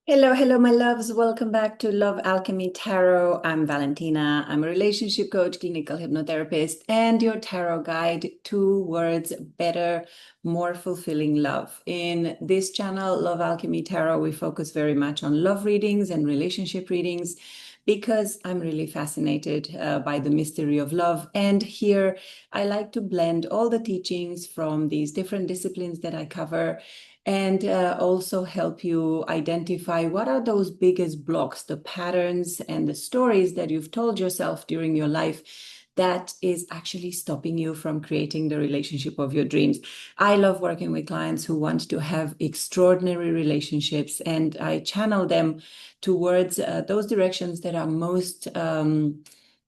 Hello, hello, my loves. Welcome back to Love Alchemy Tarot. I'm Valentina. I'm a relationship coach, clinical hypnotherapist, and your tarot guide towards better, more fulfilling love. In this channel, Love Alchemy Tarot, we focus very much on love readings and relationship readings because I'm really fascinated by the mystery of love. And here I like to blend all the teachings from these different disciplines that I cover and also help you identify what are those biggest blocks, the patterns and the stories that you've told yourself during your life that is actually stopping you from creating the relationship of your dreams. I love working with clients who want to have extraordinary relationships, and I channel them towards those directions that are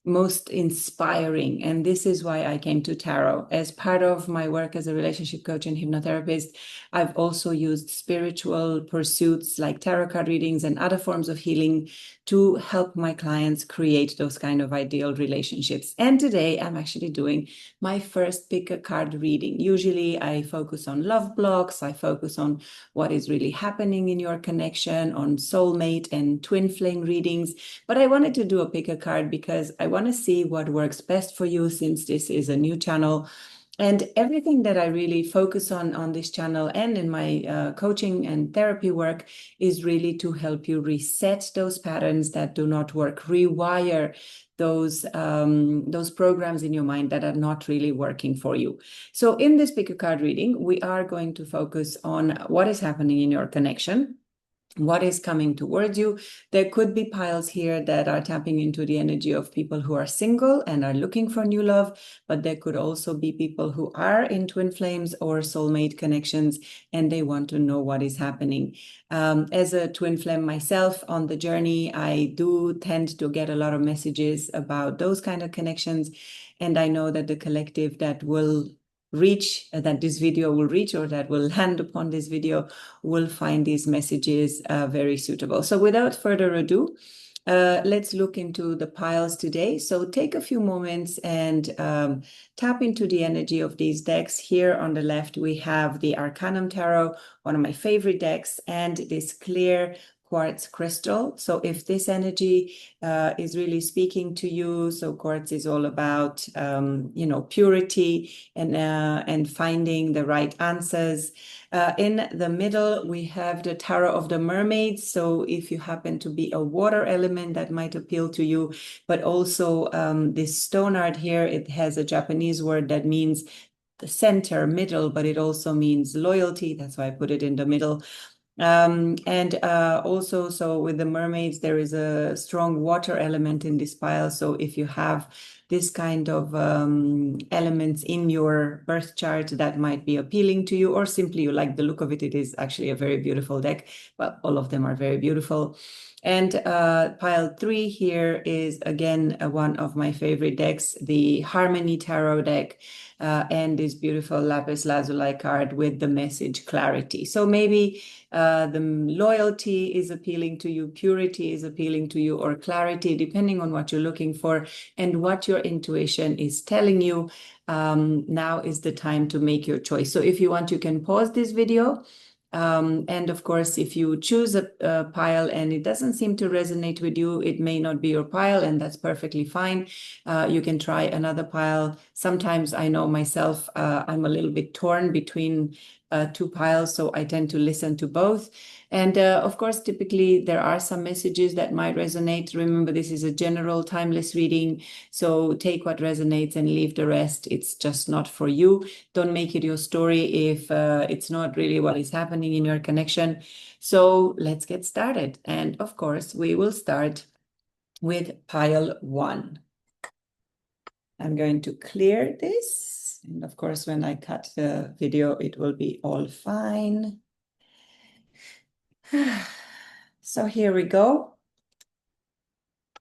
most inspiring. And this is why I came to tarot. As part of my work as a relationship coach and hypnotherapist, I've also used spiritual pursuits like tarot card readings and other forms of healing to help my clients create those kind of ideal relationships. And today I'm actually doing my first pick a card reading. Usually I focus on love blocks, I focus on what is really happening in your connection, on soulmate and twin flame readings. But I wanted to do a pick a card because I want to see what works best for you, since this is a new channel. And everything that I really focus on this channel and in my coaching and therapy work is really to help you reset those patterns that do not work, rewire those programs in your mind that are not really working for you. So in this pick a card reading, we are going to focus on what is happening in your connection. What is coming towards you. There could be piles here that are tapping into the energy of people who are single and are looking for new love, but there could also be people who are in twin flames or soulmate connections and they want to know what is happening. As a twin flame myself on the journey, I do tend to get a lot of messages about those kind of connections. And I know that the collective that will reach, that this video will reach, or that will land upon this video, will find these messages very suitable. So without further ado, let's look into the piles today. So take a few moments and tap into the energy of these decks. Here on the left, we have the Arcanum Tarot, one of my favorite decks, and this clear quartz crystal. So if this energy is really speaking to you, so quartz is all about, purity and finding the right answers. In the middle, we have the Tarot of the Mermaids. So if you happen to be a water element, that might appeal to you. But also this stone art here, it has a Japanese word that means the center, middle, but it also means loyalty. That's why I put it in the middle. And also, so with the mermaids, there is a strong water element in this pile. So if you have this kind of elements in your birth chart, that might be appealing to you, or simply you like the look of it. It is actually a very beautiful deck. Well, all of them are very beautiful. And pile 3 here is, again, one of my favorite decks, the Harmony Tarot deck, and this beautiful lapis lazuli card with the message clarity. So maybe the loyalty is appealing to you, purity is appealing to you, or clarity, depending on what you're looking for and what your intuition is telling you. Now is the time to make your choice. So if you want, you can pause this video. And of course, if you choose a pile and it doesn't seem to resonate with you, it may not be your pile, and that's perfectly fine. You can try another pile. Sometimes I know myself, I'm a little bit torn between two piles, so I tend to listen to both. And of course, typically there are some messages that might resonate. Remember, this is a general timeless reading, so take what resonates and leave the rest. It's just not for you. Don't make it your story if it's not really what is happening in your connection. So let's get started. And of course, we will start with pile 1. I'm going to clear this. And of course, when I cut the video, it will be all fine. So here we go.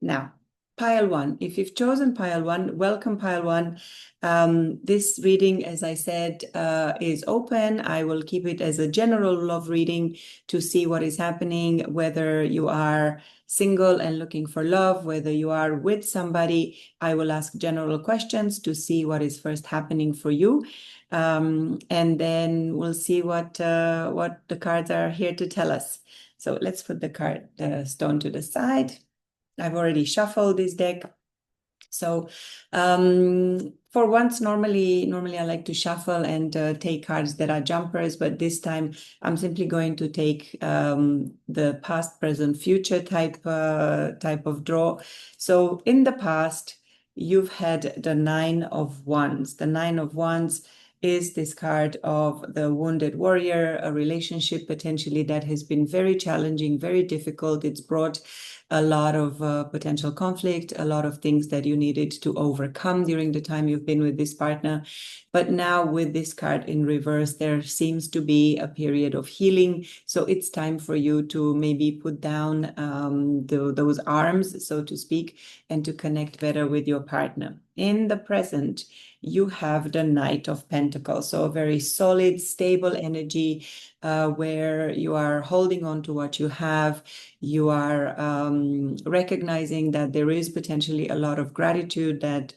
Now, pile 1. If you've chosen pile 1, welcome pile 1. This reading, as I said, is open. I will keep it as a general love reading to see what is happening, whether you are single and looking for love, whether you are with somebody. I will ask general questions to see what is first happening for you. And then we'll see what the cards are here to tell us. So let's put the stone to the side. I've already shuffled this deck. So for once, normally I like to shuffle and take cards that are jumpers, but this time I'm simply going to take the past, present, future type of draw. So in the past, you've had the Nine of Wands. The Nine of Wands is this card of the wounded warrior, a relationship potentially that has been very challenging, very difficult. It's brought a lot of potential conflict, a lot of things that you needed to overcome during the time you've been with this partner. But now with this card in reverse, there seems to be a period of healing. So it's time for you to maybe put down those arms, so to speak, and to connect better with your partner. In the present, you have the Knight of Pentacles, so a very solid, stable energy where you are holding on to what you have. You are recognizing that there is potentially a lot of gratitude that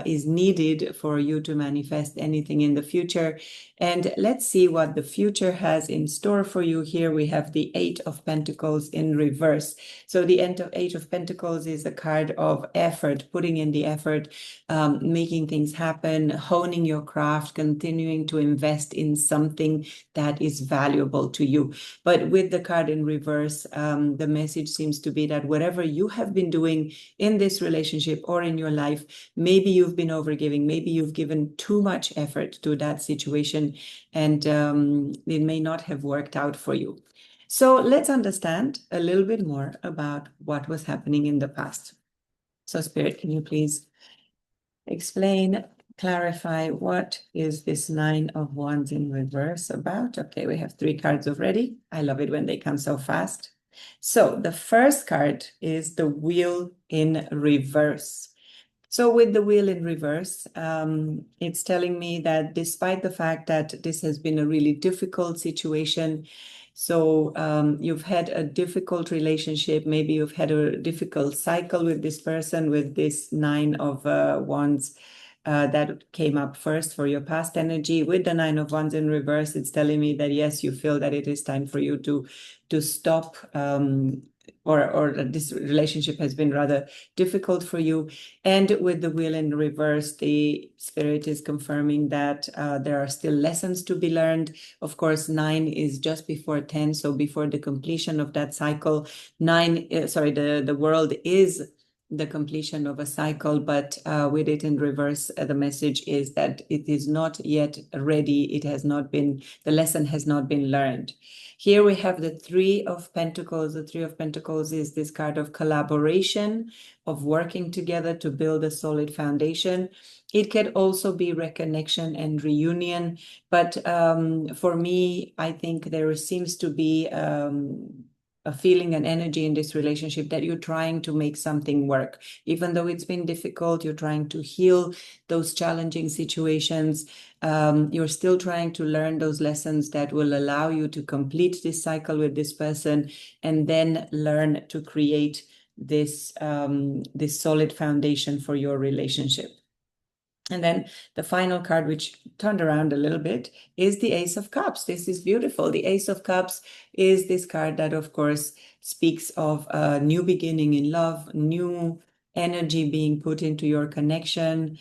is needed for you to manifest anything in the future. And let's see what the future has in store for you. Here we have the Eight of Pentacles in reverse. So the Eight of Pentacles is a card of effort, putting in the effort, making things happen, honing your craft, continuing to invest in something that is valuable to you. But with the card in reverse, the message seems to be that whatever you have been doing in this relationship or in your life, maybe you've been overgiving, maybe you've given too much effort to that situation, and it may not have worked out for you. So let's understand a little bit more about what was happening in the past. So Spirit, can you please explain, clarify, what is this Nine of Wands in reverse about? Okay, we have 3 cards already. I love it when they come so fast. So the first card is the Wheel in reverse. So with the Wheel in reverse, it's telling me that despite the fact that this has been a really difficult situation, so you've had a difficult relationship, maybe you've had a difficult cycle with this person, with this Nine of Wands that came up first for your past energy. With the Nine of Wands in reverse, it's telling me that yes, you feel that it is time for you to stop, or that this relationship has been rather difficult for you. And with the Wheel in reverse, the Spirit is confirming that there are still lessons to be learned. Of course, 9 is just before 10, so before the completion of that cycle. The world is the completion of a cycle, but with it in reverse, the message is that it is not yet ready. The lesson has not been learned. Here we have the Three of Pentacles. The Three of Pentacles is this card of collaboration, of working together to build a solid foundation. It can also be reconnection and reunion, but for me, I think there seems to be a feeling and energy in this relationship that you're trying to make something work. Even though it's been difficult, you're trying to heal those challenging situations. You're still trying to learn those lessons that will allow you to complete this cycle with this person, and then learn to create this solid foundation for your relationship. And then the final card, which turned around a little bit, is the Ace of Cups. This is beautiful. The Ace of Cups is this card that, of course, speaks of a new beginning in love, new energy being put into your connection.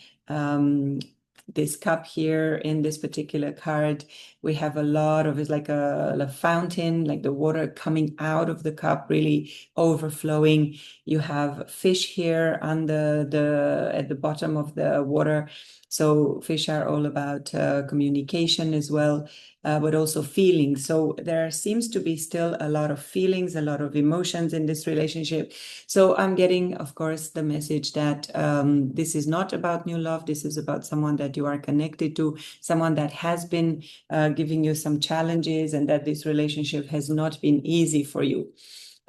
This cup here in this particular card, we have a lot of, it's like a fountain, like the water coming out of the cup, really overflowing. You have fish here on at the bottom of the water. So fish are all about communication as well, but also feelings. So there seems to be still a lot of feelings, a lot of emotions in this relationship. So I'm getting, of course, the message that this is not about new love. This is about someone that you are connected to, someone that has been giving you some challenges, and that this relationship has not been easy for you.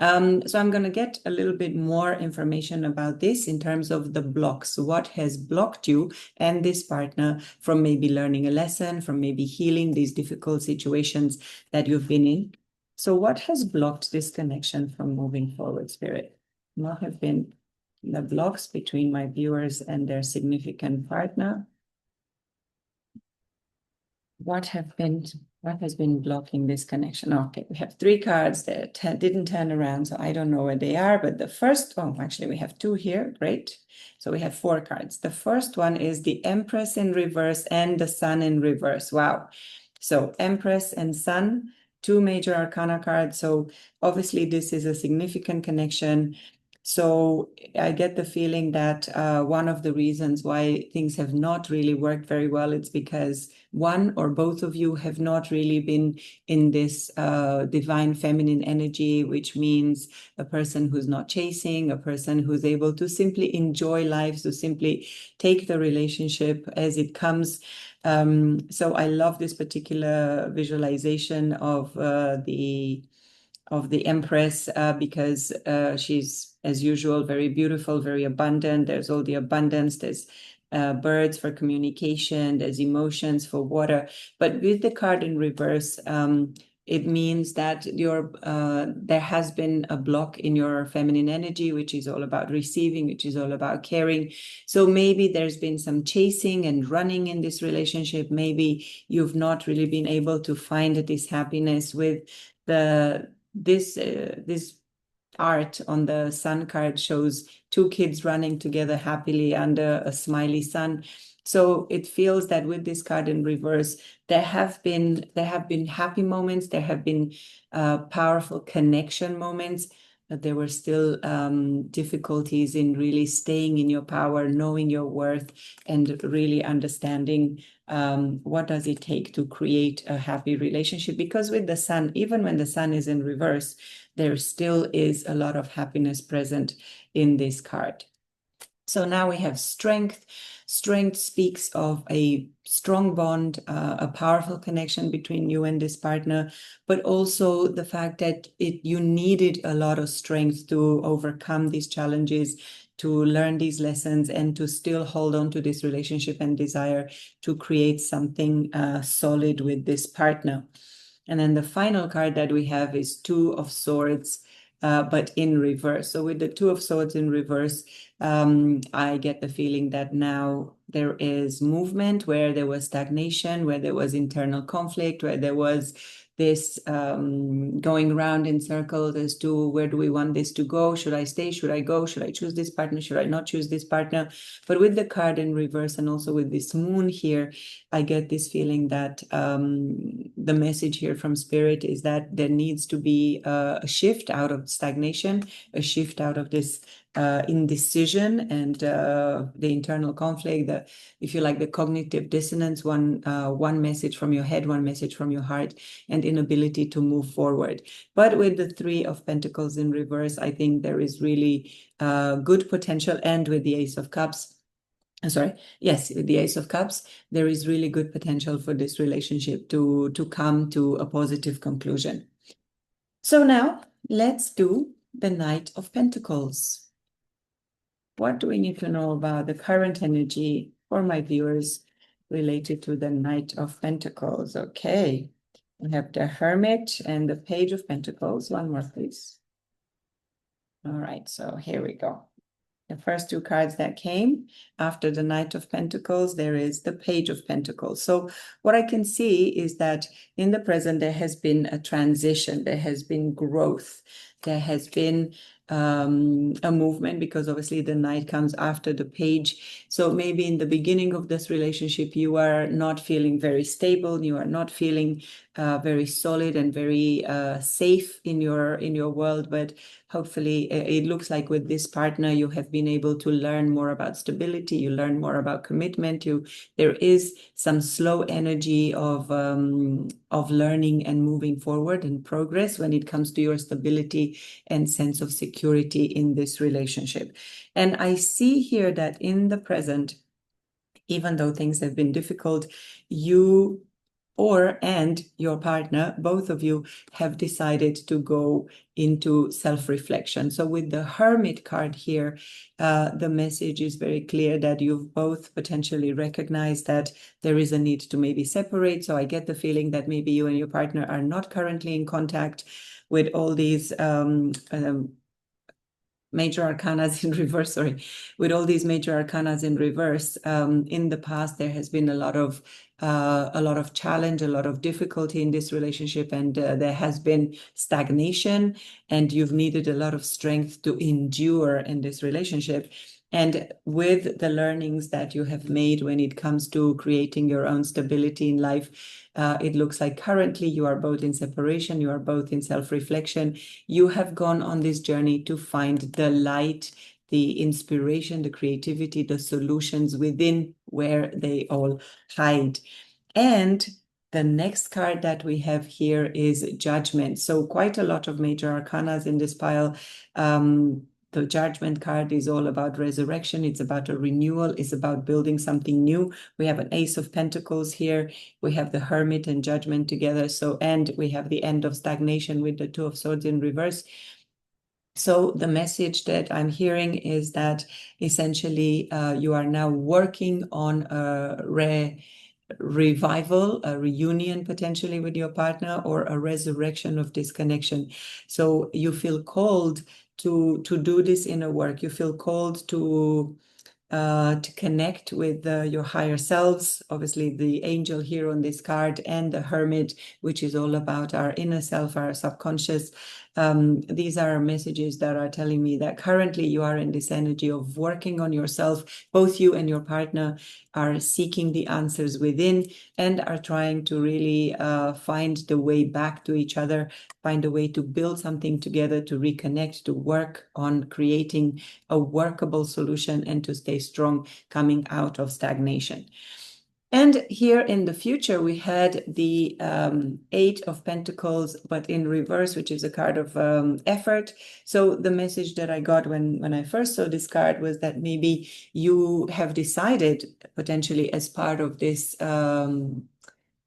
So I'm going to get a little bit more information about this in terms of the blocks. What has blocked you and this partner from maybe learning a lesson, from maybe healing these difficult situations that you've been in? So what has blocked this connection from moving forward, Spirit? What have been the blocks between my viewers and their significant partner? What have been What has been blocking this connection? Okay, we have 3 cards that didn't turn around, so I don't know where they are. But the first, oh, actually, we have 2 here. Great. So we have 4 cards. The first one is the Empress in reverse and the Sun in reverse. Wow. So Empress and Sun, 2 major arcana cards. So obviously, this is a significant connection. So I get the feeling that one of the reasons why things have not really worked very well, it's because one or both of you have not really been in this divine feminine energy, which means a person who's not chasing, a person who's able to simply enjoy life, to simply take the relationship as it comes. So I love this particular visualization of the Empress because she's, as usual, very beautiful, very abundant. There's all the abundance. There's birds for communication. There's emotions for water. But with the card in reverse, it means that there has been a block in your feminine energy, which is all about receiving, which is all about caring. So maybe there's been some chasing and running in this relationship. Maybe you've not really been able to find this happiness with this art on the sun card shows 2 kids running together happily under a smiley sun. So it feels that with this card in reverse, there have been happy moments, there have been powerful connection moments, but there were still difficulties in really staying in your power, knowing your worth, and really understanding what does it take to create a happy relationship. Because with the sun, even when the sun is in reverse, there still is a lot of happiness present in this card. So now we have strength. Strength speaks of a strong bond, a powerful connection between you and this partner, but also the fact that you needed a lot of strength to overcome these challenges, to learn these lessons, and to still hold on to this relationship and desire to create something solid with this partner. And then the final card that we have is 2 of Swords, but in reverse. So with the 2 of Swords in reverse, I get the feeling that now there is movement where there was stagnation, where there was internal conflict, where there was this going around in circles as to where do we want this to go? Should I stay? Should I go? Should I choose this partner? Should I not choose this partner? But with the card in reverse and also with this moon here, I get this feeling that the message here from Spirit is that there needs to be a shift out of stagnation, a shift out of this indecision and the internal conflict, if you like, the cognitive dissonance, one message from your head, one message from your heart, and inability to move forward. But with the 3 of Pentacles in reverse, I think there is really good potential. And with the Ace of Cups, with the Ace of Cups, there is really good potential for this relationship to come to a positive conclusion. So now let's do the Knight of Pentacles. What do we need to know about the current energy for my viewers related to the Knight of Pentacles? Okay, we have the Hermit and the Page of Pentacles. One more, please. All right, so here we go. The first 2 cards that came after the Knight of Pentacles, there is the Page of Pentacles. So what I can see is that in the present, there has been a transition, there has been growth, there has been a movement, because obviously the Knight comes after the Page. So maybe in the beginning of this relationship, you are not feeling very stable, you are not feeling very solid and very safe in your world, but hopefully it looks like with this partner you have been able to learn more about stability, you learn more about commitment, there is some slow energy of learning and moving forward and progress when it comes to your stability and sense of security in this relationship. And I see here that in the present, even though things have been difficult, you and your partner, both of you, have decided to go into self-reflection. So with the Hermit card here, the message is very clear that you've both potentially recognized that there is a need to maybe separate. So I get the feeling that maybe you and your partner are not currently in contact with all these major arcanas in reverse, sorry, with all these major arcanas in reverse, in the past, there has been a lot of challenge, a lot of difficulty in this relationship, and there has been stagnation, and you've needed a lot of strength to endure in this relationship. And with the learnings that you have made when it comes to creating your own stability in life, it looks like currently you are both in separation, you are both in self-reflection. You have gone on this journey to find the light, the inspiration, the creativity, the solutions within where they all hide. And the next card that we have here is Judgment. So quite a lot of major arcanas in this pile. The Judgment card is all about resurrection. It's about a renewal. It's about building something new. We have an Ace of Pentacles here. We have the Hermit and Judgment together. So, and we have the end of stagnation with the Two of Swords in reverse. So the message that I'm hearing is that essentially you are now working on a revival, a reunion potentially with your partner, or a resurrection of disconnection. So you feel called to do this inner work. You feel called to connect with your higher selves. Obviously, the angel here on this card and the hermit, which is all about our inner self, our subconscious. These are messages that are telling me that currently you are in this energy of working on yourself. Both you and your partner are seeking the answers within and are trying to really find the way back to each other, find a way to build something together, to reconnect, to work on creating a workable solution and to stay strong coming out of stagnation. And here in the future, we had the Eight of Pentacles, but in reverse, which is a card of effort. So the message that I got when I first saw this card was that maybe you have decided potentially as part of this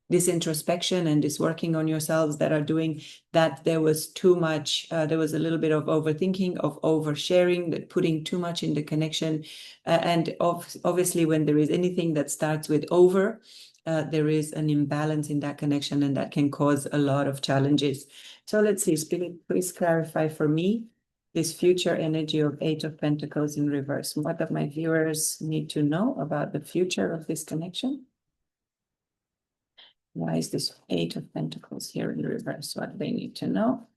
this introspection and this working on yourselves that are doing that there was too much, there was a little bit of overthinking, of oversharing, that putting too much in the connection. And obviously when there is anything that starts with over, there is an imbalance in that connection and that can cause a lot of challenges. So let's see, Spirit, please clarify for me this future energy of Eight of Pentacles in reverse. What do my viewers need to know about the future of this connection? Why is this Eight of Pentacles here in reverse? What do they need to know?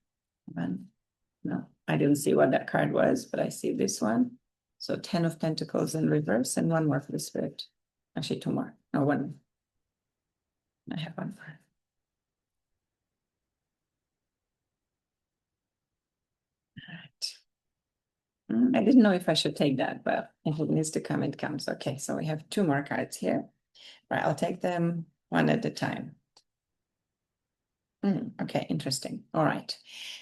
No, I didn't see what that card was, but I see this one. So 10 of Pentacles in reverse and one more for the Spirit. Actually, two more. No, one. I have one more. All right. I didn't know if I should take that, but if it needs to come, it comes. Okay, so we have two more cards here. Right, I'll take them one at a time. Okay, interesting. All right.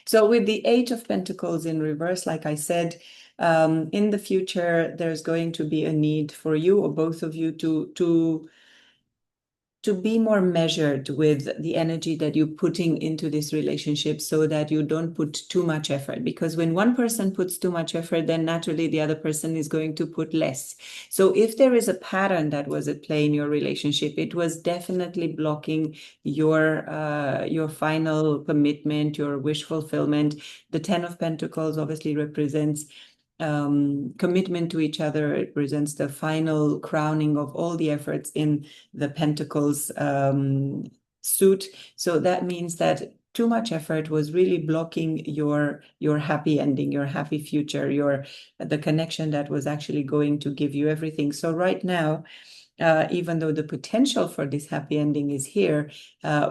So with the Eight of Pentacles in reverse, like I said, in the future, there's going to be a need for you or both of you to be more measured with the energy that you're putting into this relationship so that you don't put too much effort. Because when one person puts too much effort, then naturally the other person is going to put less. So if there is a pattern that was at play in your relationship, it was definitely blocking your final commitment, your wish fulfillment. The 10 of Pentacles obviously represents commitment to each other. It represents the final crowning of all the efforts in the Pentacles suit. So that means that too much effort was really blocking your happy ending, your happy future, the connection that was actually going to give you everything. So right now, even though the potential for this happy ending is here,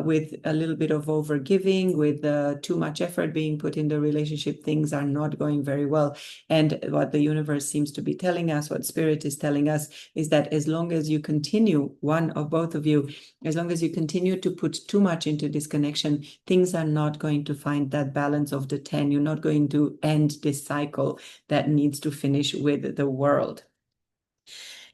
with a little bit of overgiving, with too much effort being put in the relationship, things are not going very well. And what the universe seems to be telling us, what Spirit is telling us, is that as long as you continue, one or both of you, as long as you continue to put too much into this connection, things are not going to find that balance of the 10. You're not going to end this cycle that needs to finish with the world.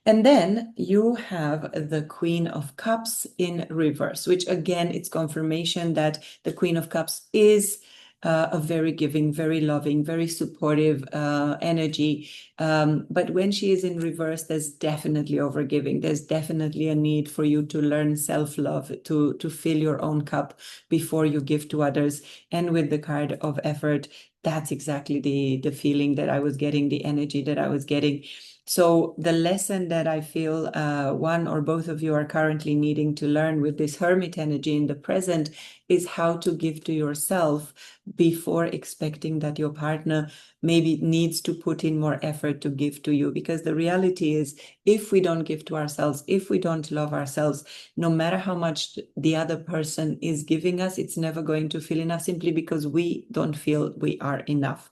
And then you have the Queen of Cups in reverse, which again, it's confirmation that the Queen of Cups is a very giving, very loving, very supportive energy. But when she is in reverse, there's definitely overgiving. There's definitely a need for you to learn self-love, to fill your own cup before you give to others. And with the card of effort, that's exactly the feeling that I was getting, the energy that I was getting. So the lesson that I feel one or both of you are currently needing to learn with this hermit energy in the present is how to give to yourself before expecting that your partner maybe needs to put in more effort to give to you. Because the reality is, if we don't give to ourselves, if we don't love ourselves, no matter how much the other person is giving us, it's never going to feel enough, simply because we don't feel we are enough.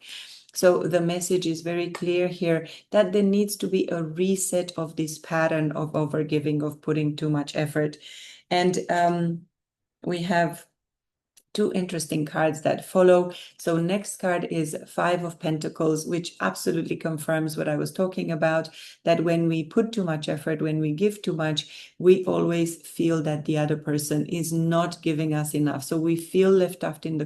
So the message is very clear here that there needs to be a reset of this pattern of overgiving, of putting too much effort. And we have two interesting cards that follow. So next card is Five of Pentacles, which absolutely confirms what I was talking about, that when we put too much effort, when we give too much, we always feel that the other person is not giving us enough. So we feel left out in the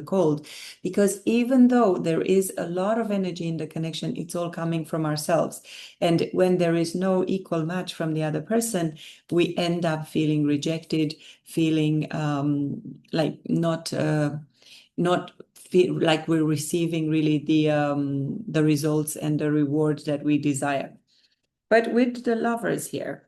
cold, because even though there is a lot of energy in the connection, it's all coming from ourselves. And when there is no equal match from the other person, we end up feeling rejected, feeling like not feel like we're receiving really the results and the rewards that we desire. But with the Lovers here,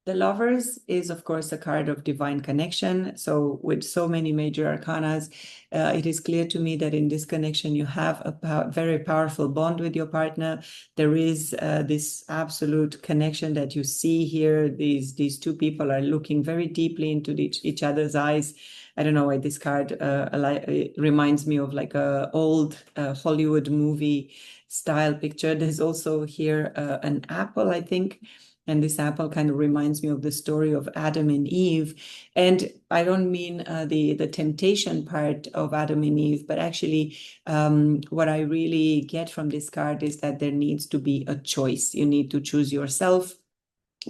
the Lovers is, of course, a card of divine connection. So with so many major arcanas, it is clear to me that in this connection, you have a very powerful bond with your partner. There is this absolute connection that you see here. These two people are looking very deeply into each other's eyes. I don't know why this card it reminds me of like a old Hollywood movie style picture. There's also here an apple, I think. And this apple kind of reminds me of the story of Adam and Eve. And I don't mean the temptation part of Adam and Eve, but actually what I really get from this card is that there needs to be a choice. You need to choose yourself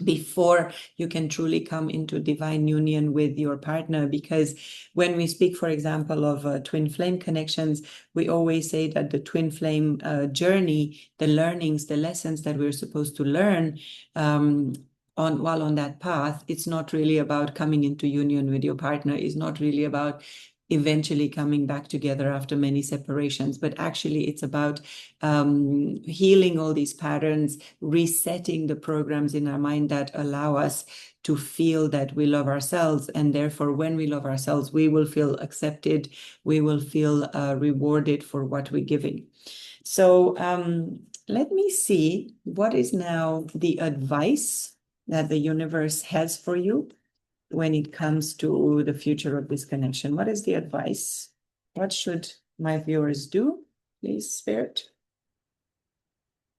before you can truly come into divine union with your partner. Because when we speak, for example, of twin flame connections, we always say that the twin flame journey, the learnings, the lessons that we're supposed to learn while on that path, it's not really about coming into union with your partner. It's not really about eventually coming back together after many separations, but actually it's about healing all these patterns, resetting the programs in our mind that allow us to feel that we love ourselves. And therefore, when we love ourselves, we will feel accepted, we will feel rewarded for what we're giving. So let me see what is now the advice that the universe has for you when it comes to the future of this connection. What is the advice? What should my viewers do? Please, Spirit.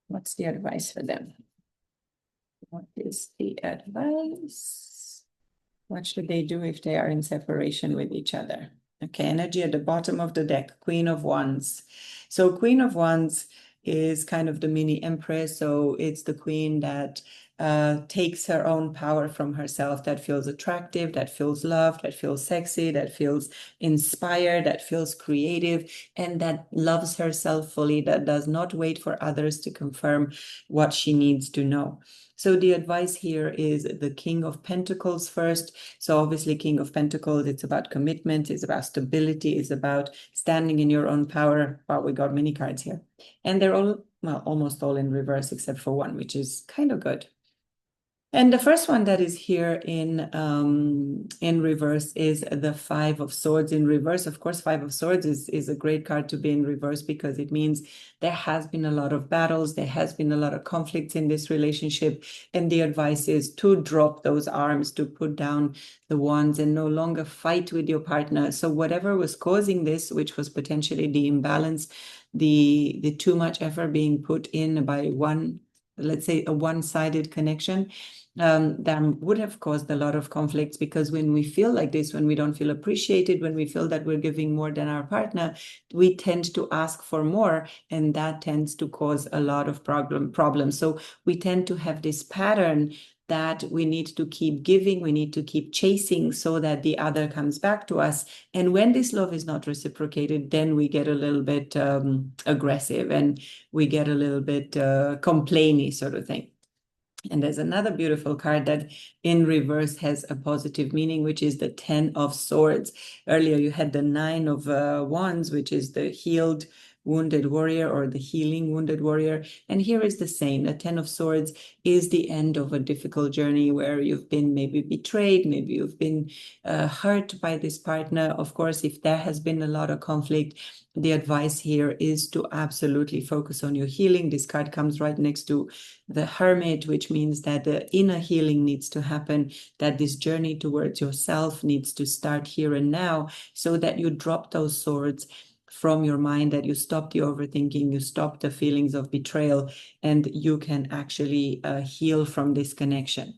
What's the advice for them? What is the advice? What should they do if they are in separation with each other? Okay, energy at the bottom of the deck, Queen of Wands. So Queen of Wands is kind of the mini empress. So it's the queen that takes her own power from herself, that feels attractive, that feels loved, that feels sexy, that feels inspired, that feels creative, and that loves herself fully, that does not wait for others to confirm what she needs to know. So the advice here is the King of Pentacles first. So obviously King of Pentacles, it's about commitment, it's about stability, it's about standing in your own power. Wow, we got many cards here. And they're all, well, almost all in reverse except for one, which is kind of good. And the first one that is here in reverse is the Five of Swords in reverse. Of course, Five of Swords is a great card to be in reverse because it means there has been a lot of battles, there has been a lot of conflicts in this relationship, and the advice is to drop those arms, to put down the wands and no longer fight with your partner. So whatever was causing this, which was potentially the imbalance, the too much effort being put in by one, let's say a one-sided connection, that would have caused a lot of conflicts, because when we feel like this, when we don't feel appreciated, when we feel that we're giving more than our partner, we tend to ask for more, and that tends to cause a lot of problems. So we tend to have this pattern that we need to keep giving, we need to keep chasing so that the other comes back to us. And when this love is not reciprocated, then we get a little bit aggressive and we get a little bit complainy sort of thing. And there's another beautiful card that in reverse has a positive meaning, which is the 10 of Swords. Earlier, you had the 9 of Wands, which is the healed wounded warrior or the healing wounded warrior. And here is the same. The 10 of Swords is the end of a difficult journey where you've been maybe betrayed, maybe you've been hurt by this partner. Of course, if there has been a lot of conflict, the advice here is to absolutely focus on your healing. This card comes right next to the Hermit, which means that the inner healing needs to happen, that this journey towards yourself needs to start here and now, so that you drop those swords from your mind, that you stop the overthinking, you stop the feelings of betrayal, and you can actually heal from this connection.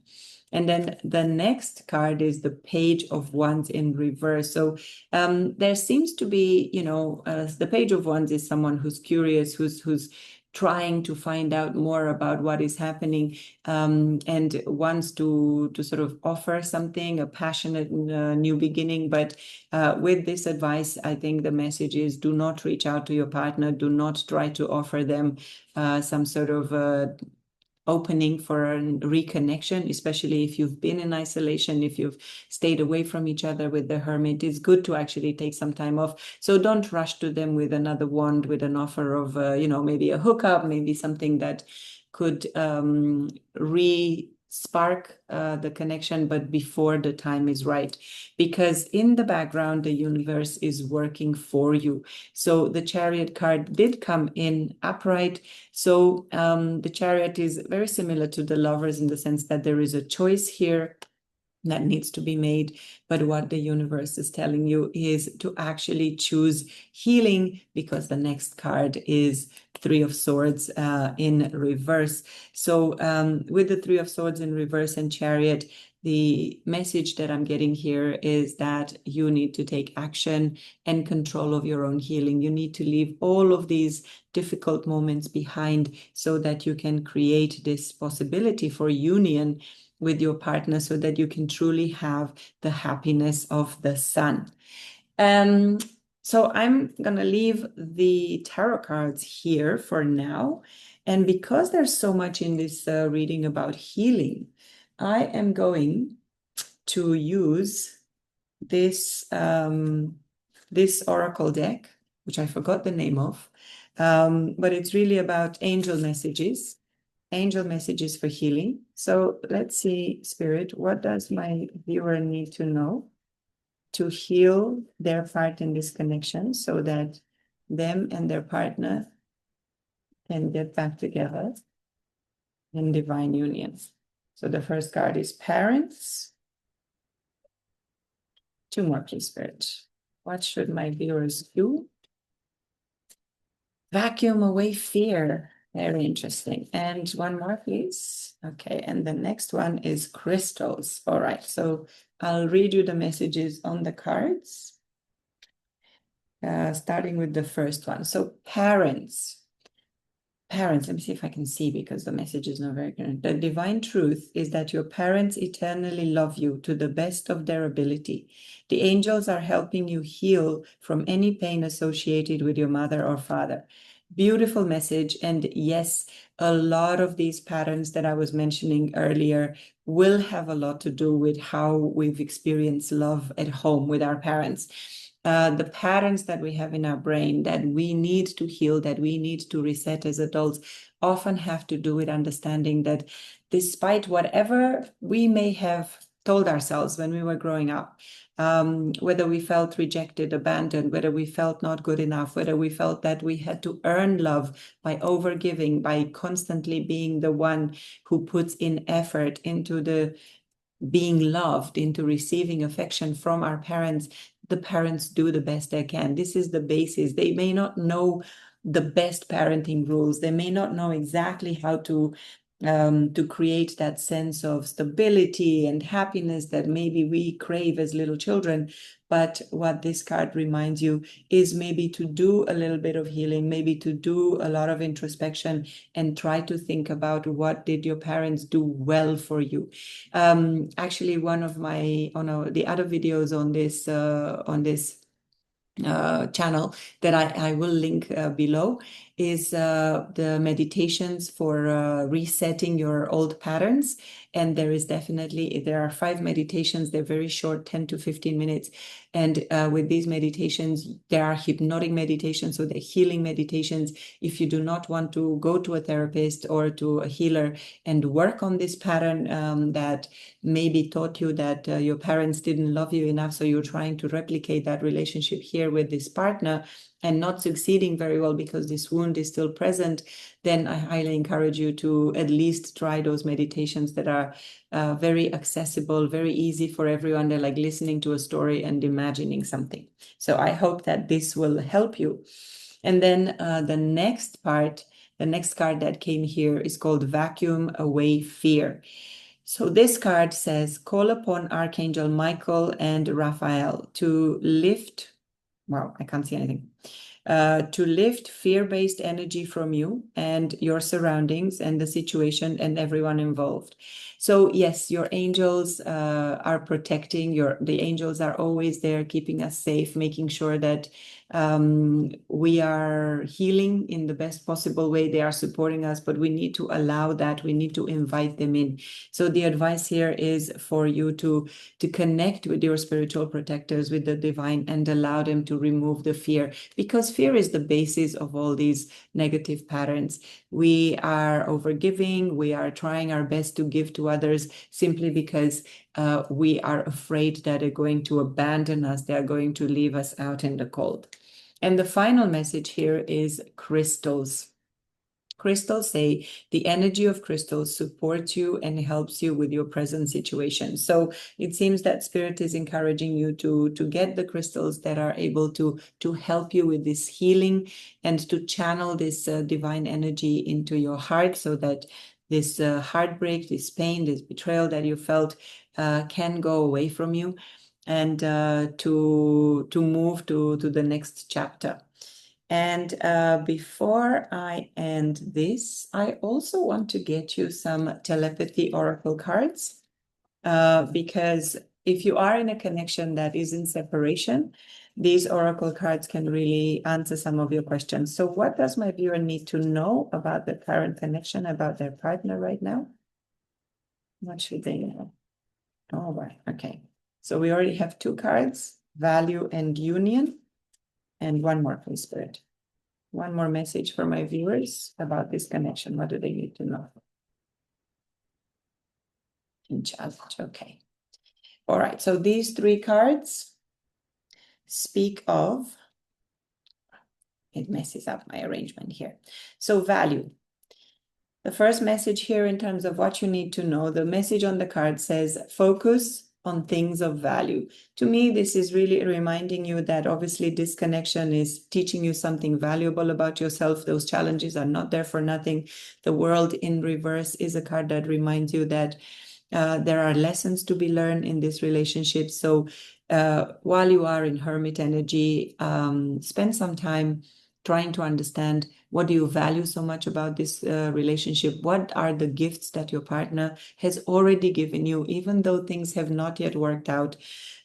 And then the next card is the Page of Wands in reverse. So there seems to be, the Page of Wands is someone who's curious, who's trying to find out more about what is happening, and wants to sort of offer something, a passionate new beginning. But with this advice, I think the message is, do not reach out to your partner. Do not try to offer them some sort of opening for a reconnection, especially if you've been in isolation, if you've stayed away from each other with the Hermit. It's good to actually take some time off. So don't rush to them with another wand, with an offer of, maybe a hookup, maybe something that could spark the connection, but before the time is right, because in the background, the universe is working for you. So the Chariot card did come in upright. So the Chariot is very similar to the Lovers in the sense that there is a choice here that needs to be made. But what the universe is telling you is to actually choose healing, because the next card is Three of Swords in reverse. So with the Three of Swords in reverse and Chariot, the message that I'm getting here is that you need to take action and control of your own healing. You need to leave all of these difficult moments behind so that you can create this possibility for union with your partner, so that you can truly have the happiness of the sun. So I'm going to leave the tarot cards here for now. And because there's so much in this reading about healing, I am going to use this, this oracle deck, which I forgot the name of, but it's really about angel messages for healing. So let's see, Spirit, what does my viewer need to know to heal their part in this connection so that them and their partner can get back together in divine union? So the first card is Parents. Two more, please, Spirit. What should my viewers do? Vacuum away fear. Very interesting. And one more, please. Okay, and the next one is crystals. All right, so I'll read you the messages on the cards, starting with the first one. So parents, let me see if I can see, because the message is not very clear. The divine truth is that your parents eternally love you to the best of their ability. The angels are helping you heal from any pain associated with your mother or father. Beautiful message. And yes, a lot of these patterns that I was mentioning earlier will have a lot to do with how we've experienced love at home with our parents. The patterns that we have in our brain that we need to heal, that we need to reset as adults, often have to do with understanding that despite whatever we may have told ourselves when we were growing up, whether we felt rejected, abandoned, whether we felt not good enough, whether we felt that we had to earn love by overgiving, by constantly being the one who puts in effort into the being loved, into receiving affection from our parents, the parents do the best they can. This is the basis. They may not know the best parenting rules. They may not know exactly how to create that sense of stability and happiness that maybe we crave as little children. But what this card reminds you is maybe to do a little bit of healing, maybe to do a lot of introspection and try to think about, what did your parents do well for you? Actually, one of my, the other videos on this channel that I will link below is the meditations for resetting your old patterns. And there are 5 meditations. They're very short, 10 to 15 minutes. And with these meditations, there are hypnotic meditations, so they're healing meditations. If you do not want to go to a therapist or to a healer and work on this pattern that maybe taught you that your parents didn't love you enough, so you're trying to replicate that relationship here with this partner and not succeeding very well because this wound is still present, then I highly encourage you to at least try those meditations that are very accessible, very easy for everyone. They're like listening to a story and imagining something. So I hope that this will help you. And then the next card that came here is called Vacuum Away Fear. So this card says, call upon Archangel Michael and Raphael to lift, wow, I can't see anything, to lift fear-based energy from you and your surroundings and the situation and everyone involved. So yes, your angels are protecting, the angels are always there keeping us safe, making sure that we are healing in the best possible way. They are supporting us, but we need to allow that. We need to invite them in. So the advice here is for you to connect with your spiritual protectors, with the divine, and allow them to remove the fear, because fear is the basis of all these negative patterns. We are overgiving. We are trying our best to give to others simply because we are afraid that they're going to abandon us. They're going to leave us out in the cold. And the final message here is crystals. Crystals say the energy of crystals supports you and helps you with your present situation. So it seems that Spirit is encouraging you to get the crystals that are able to help you with this healing and to channel this divine energy into your heart, so that this heartbreak, this pain, this betrayal that you felt can go away from you, and to move to the next chapter. And before I end this, I also want to get you some telepathy oracle cards, because if you are in a connection that is in separation, these oracle cards can really answer some of your questions. So what does my viewer need to know about the current connection, about their partner right now? What should they know? All right, okay. So we already have 2 cards, value and union, and one more, please, Spirit. One more message for my viewers about this connection. What do they need to know? In challenge, okay. All right, so these 3 cards speak of, it messes up my arrangement here. So value. The first message here in terms of what you need to know, the message on the card says, focus on things of value. To me, this is really reminding you that obviously this connection is teaching you something valuable about yourself. Those challenges are not there for nothing. The World in Reverse is a card that reminds you that there are lessons to be learned in this relationship. So while you are in hermit energy, spend some time trying to understand, what do you value so much about this relationship? What are the gifts that your partner has already given you, even though things have not yet worked out?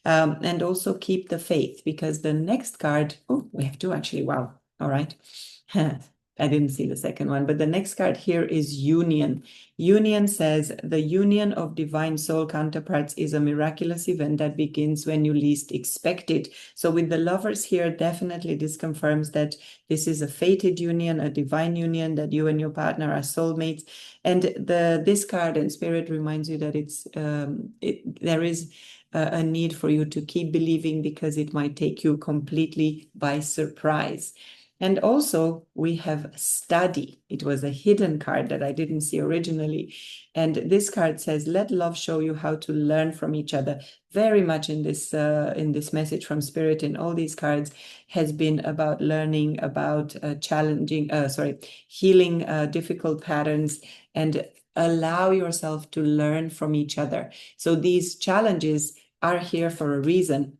And also keep the faith, because the next card, oh, we have 2 actually. Wow. All right. I didn't see the second one, but the next card here is union. Union says the union of divine soul counterparts is a miraculous event that begins when you least expect it. So with the Lovers here, definitely this confirms that this is a fated union, a divine union, that you and your partner are soulmates. And this card and Spirit reminds you that there is a need for you to keep believing, because it might take you completely by surprise. And also we have study. It was a hidden card that I didn't see originally. And this card says, let love show you how to learn from each other. Very much in this message from Spirit in all these cards has been about learning, about healing difficult patterns, and allow yourself to learn from each other. So these challenges are here for a reason.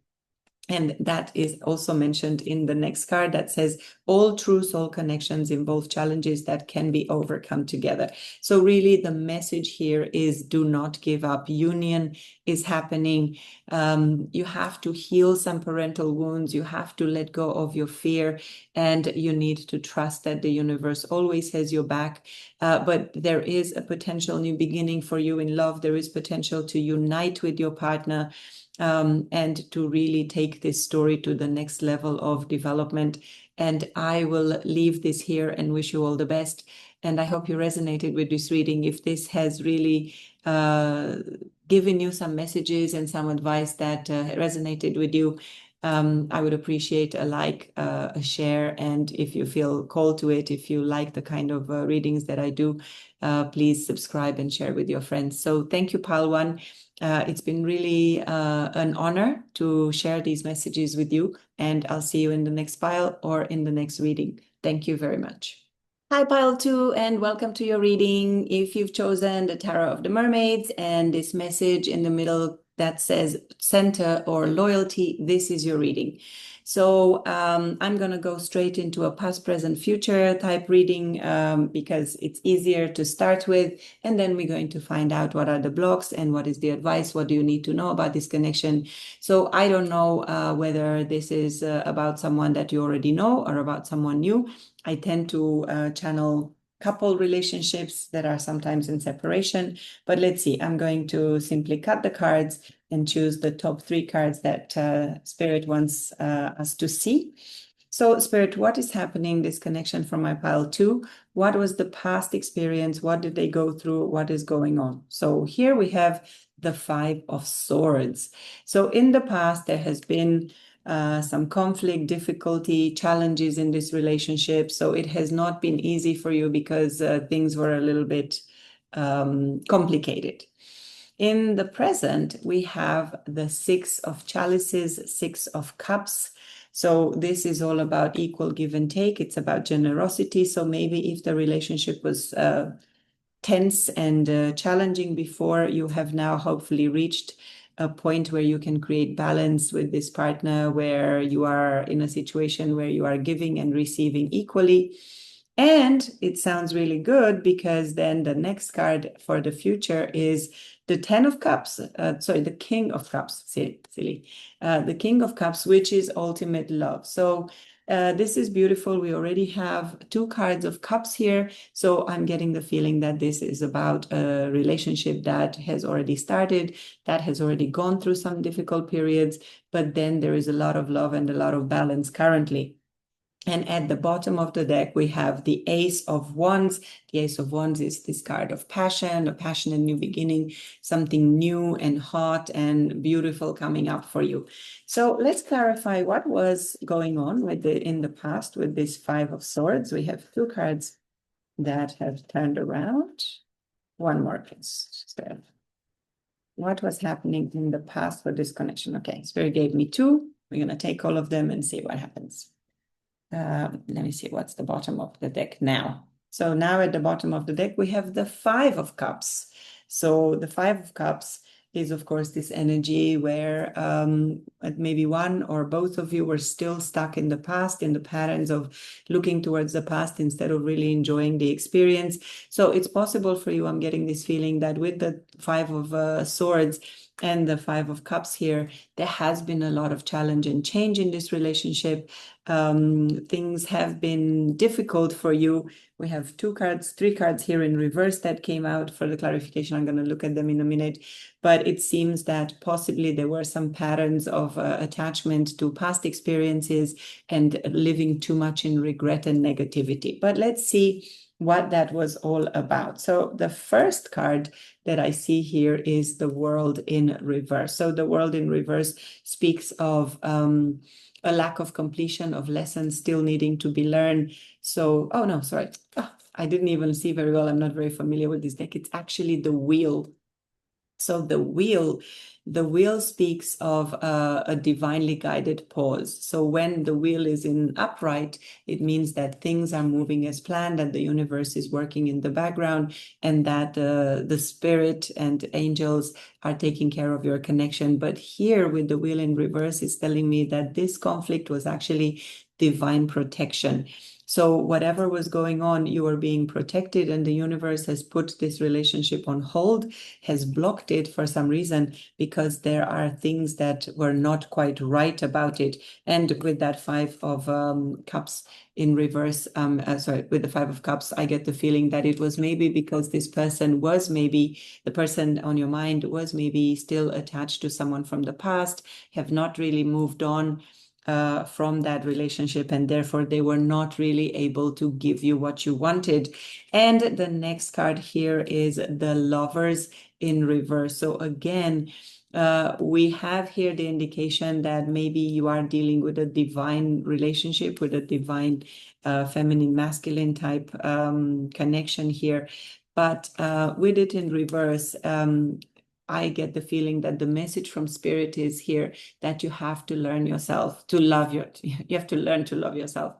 And that is also mentioned in the next card that says, all true soul connections involve challenges that can be overcome together. So really the message here is do not give up. Union is happening. You have to heal some parental wounds. You have to let go of your fear, and you need to trust that the universe always has your back. But there is a potential new beginning for you in love. There is potential to unite with your partner. And to really take this story to the next level of development. And I will leave this here and wish you all the best. And I hope you resonated with this reading. If this has really given you some messages and some advice that resonated with you, I would appreciate a like, a share, and if you feel called to it, if you like the kind of readings that I do, please subscribe and share with your friends. So thank you, Pile One. It's been really an honor to share these messages with you, and I'll see you in the next pile or in the next reading. Thank you very much. Hi, Pile 2, and welcome to your reading. If you've chosen the Tarot of the Mermaids and this message in the middle that says center or loyalty, this is your reading. So I'm going to go straight into a past, present, future type reading because it's easier to start with. And then we're going to find out what are the blocks and what is the advice. What do you need to know about this connection? So I don't know whether this is about someone that you already know or about someone new. I tend to channel couple relationships that are sometimes in separation. But let's see, I'm going to simply cut the cards and choose the top 3 cards that Spirit wants us to see. So Spirit, what is happening, this connection from my pile 2? What was the past experience? What did they go through? What is going on? So here we have the 5 of Swords. So in the past, there has been some conflict, difficulty, challenges in this relationship. So it has not been easy for you because things were a little bit complicated. In the present, we have the 6 of Chalices, 6 of Cups. So this is all about equal give and take. It's about generosity. So maybe if the relationship was tense and challenging before, you have now hopefully reached a point where you can create balance with this partner, where you are in a situation where you are giving and receiving equally. And it sounds really good because then the next card for the future is the 10 of Cups, the King of Cups, silly, the King of Cups, which is ultimate love. So this is beautiful. We already have 2 cards of Cups here. So I'm getting the feeling that this is about a relationship that has already started, that has already gone through some difficult periods, but then there is a lot of love and a lot of balance currently. And at the bottom of the deck, we have the Ace of Wands. The Ace of Wands is this card of passion, a passion and new beginning, something new and hot and beautiful coming up for you. So let's clarify what was going on with in the past with this 5 of Swords. We have 2 cards that have turned around. One more, please. What was happening in the past for this connection? Okay, Spirit gave me 2. We're going to take all of them and see what happens. Let me see what's the bottom of the deck now. So now at the bottom of the deck, we have the 5 of Cups. So the 5 of Cups is, of course, this energy where maybe one or both of you were still stuck in the past, in the patterns of looking towards the past instead of really enjoying the experience. So it's possible for you, I'm getting this feeling that with the 5 of Swords and the 5 of Cups here, there has been a lot of challenge and change in this relationship. Things have been difficult for you. We have 3 cards here in reverse that came out for the clarification. I'm going to look at them in a minute, but it seems that possibly there were some patterns of attachment to past experiences and living too much in regret and negativity. But let's see what that was all about. So the first card that I see here is the World in Reverse. So the World in Reverse speaks of a lack of completion of lessons still needing to be learned. So, oh no, sorry. I didn't even see very well. I'm not very familiar with this deck. It's actually the Wheel. So the wheel speaks of a divinely guided pause. So when the wheel is in upright, it means that things are moving as planned, and the universe is working in the background, and that the spirit and angels are taking care of your connection. But here with the wheel in reverse, it's telling me that this conflict was actually divine protection. So whatever was going on, you were being protected, and the universe has put this relationship on hold, has blocked it for some reason, because there are things that were not quite right about it. And with that Five of Cups in reverse, with the Five of Cups, I get the feeling that it was maybe because this person was maybe, the person on your mind was maybe still attached to someone from the past, have not really moved on from that relationship, and therefore they were not really able to give you what you wanted. And the next card here is the Lovers in reverse. So again, we have here the indication that maybe you are dealing with a divine relationship, with a divine feminine masculine type connection here. But with it in reverse, I get the feeling that the message from Spirit is here that you have to learn yourself to love you have to learn to love yourself,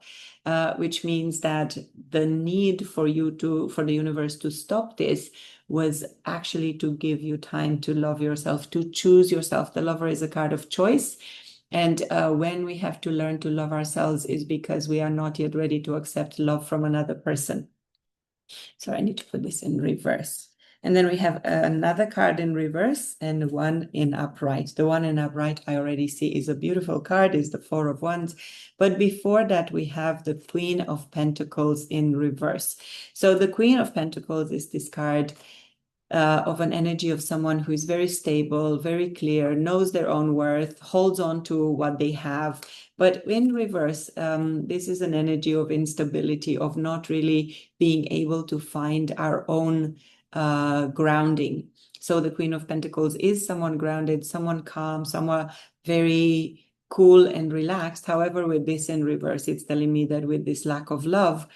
which means that the need for the universe to stop this was actually to give you time to love yourself, to choose yourself. The Lover is a card of choice. And when we have to learn to love ourselves is because we are not yet ready to accept love from another person. So I need to put this in reverse. And then we have another card in reverse and one in upright. The one in upright I already see is a beautiful card, is the Four of Wands. But before that, we have the Queen of Pentacles in reverse. So the Queen of Pentacles is this card of an energy of someone who is very stable, very clear, knows their own worth, holds on to what they have. But in reverse, this is an energy of instability, of not really being able to find our own grounding. So the Queen of Pentacles is someone grounded, someone calm, someone very cool and relaxed. However, with this in reverse, it's telling me that with this lack of love,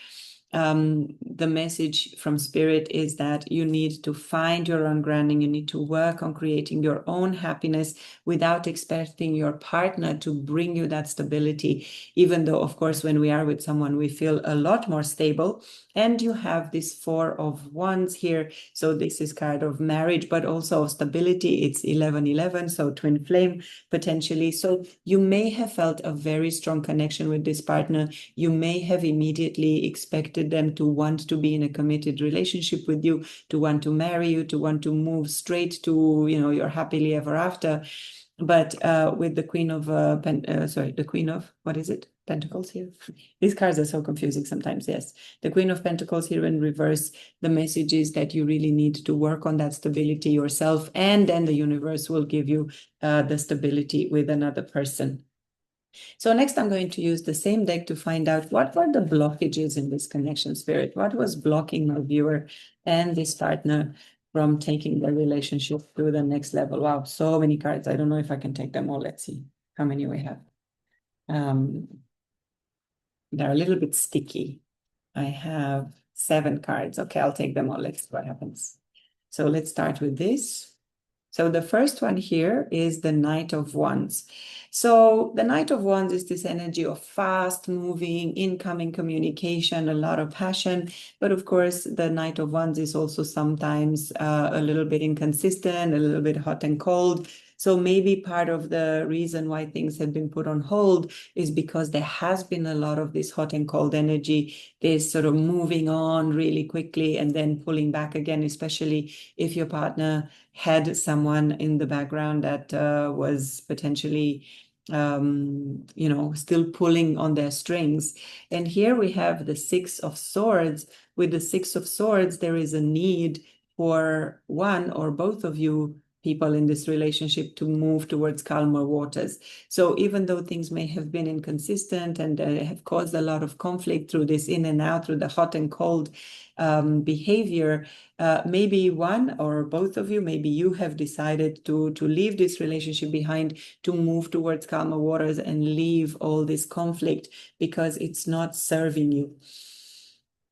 the message from Spirit is that you need to find your own grounding. You need to work on creating your own happiness without expecting your partner to bring you that stability. Even though, of course, when we are with someone, we feel a lot more stable. And you have this Four of Wands here. So this is kind of marriage, but also stability. It's 11-11, so twin flame potentially. So you may have felt a very strong connection with this partner. You may have immediately expected them to want to be in a committed relationship with you, to want to marry you, to want to move straight to, your happily ever after. But with the Queen of the Queen of, what is it? Pentacles here. These cards are so confusing sometimes. Yes, the Queen of Pentacles here in reverse. The message is that you really need to work on that stability yourself, and then the universe will give you the stability with another person. So next I'm going to use the same deck to find out what were the blockages in this connection, Spirit. What was blocking my viewer and this partner from taking the relationship to the next level? Wow, so many cards. I don't know if I can take them all. Let's see how many we have. They're a little bit sticky. I have 7 cards. Okay, I'll take them all. Let's see what happens. So let's start with this. So the first one here is the Knight of Wands. So the Knight of Wands is this energy of fast moving, incoming communication, a lot of passion. But of course, the Knight of Wands is also sometimes a little bit inconsistent, a little bit hot and cold. So maybe part of the reason why things have been put on hold is because there has been a lot of this hot and cold energy, this sort of moving on really quickly and then pulling back again, especially if your partner had someone in the background that was potentially still pulling on their strings. And here we have the Six of Swords. With the Six of Swords, there is a need for one or both of you people in this relationship to move towards calmer waters. So even though things may have been inconsistent and have caused a lot of conflict through this in and out, through the hot and cold behavior, maybe one or both of you, maybe you have decided to leave this relationship behind, to move towards calmer waters and leave all this conflict because it's not serving you.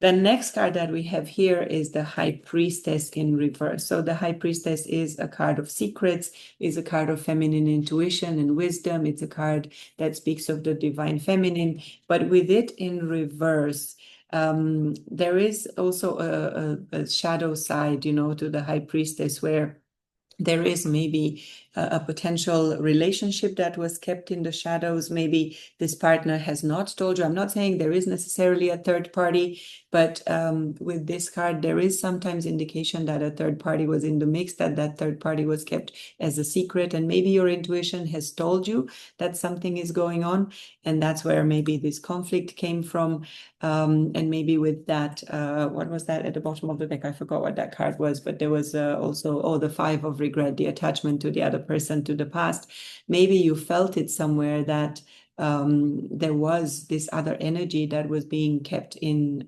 The next card that we have here is the High Priestess in reverse. So the High Priestess is a card of secrets, is a card of feminine intuition and wisdom. It's a card that speaks of the divine feminine, but with it in reverse, there is also a shadow side, to the High Priestess, where there is maybe a potential relationship that was kept in the shadows. Maybe this partner has not told you. I'm not saying there is necessarily a third party, but with this card, there is sometimes indication that a third party was in the mix, that third party was kept as a secret. And maybe your intuition has told you that something is going on. And that's where maybe this conflict came from. And maybe with that, what was that at the bottom of the deck? I forgot what that card was, but there was also, the Five of Regret, the attachment to the other person, to the past. Maybe you felt it somewhere that there was this other energy that was being kept in,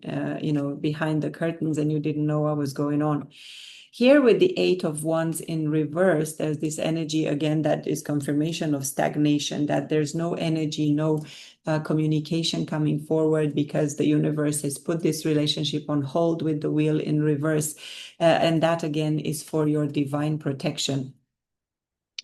behind the curtains, and you didn't know what was going on. Here with the Eight of Wands in reverse, there's this energy again that is confirmation of stagnation, that there's no energy, no communication coming forward, because the universe has put this relationship on hold with the Wheel in reverse. And that again is for your divine protection.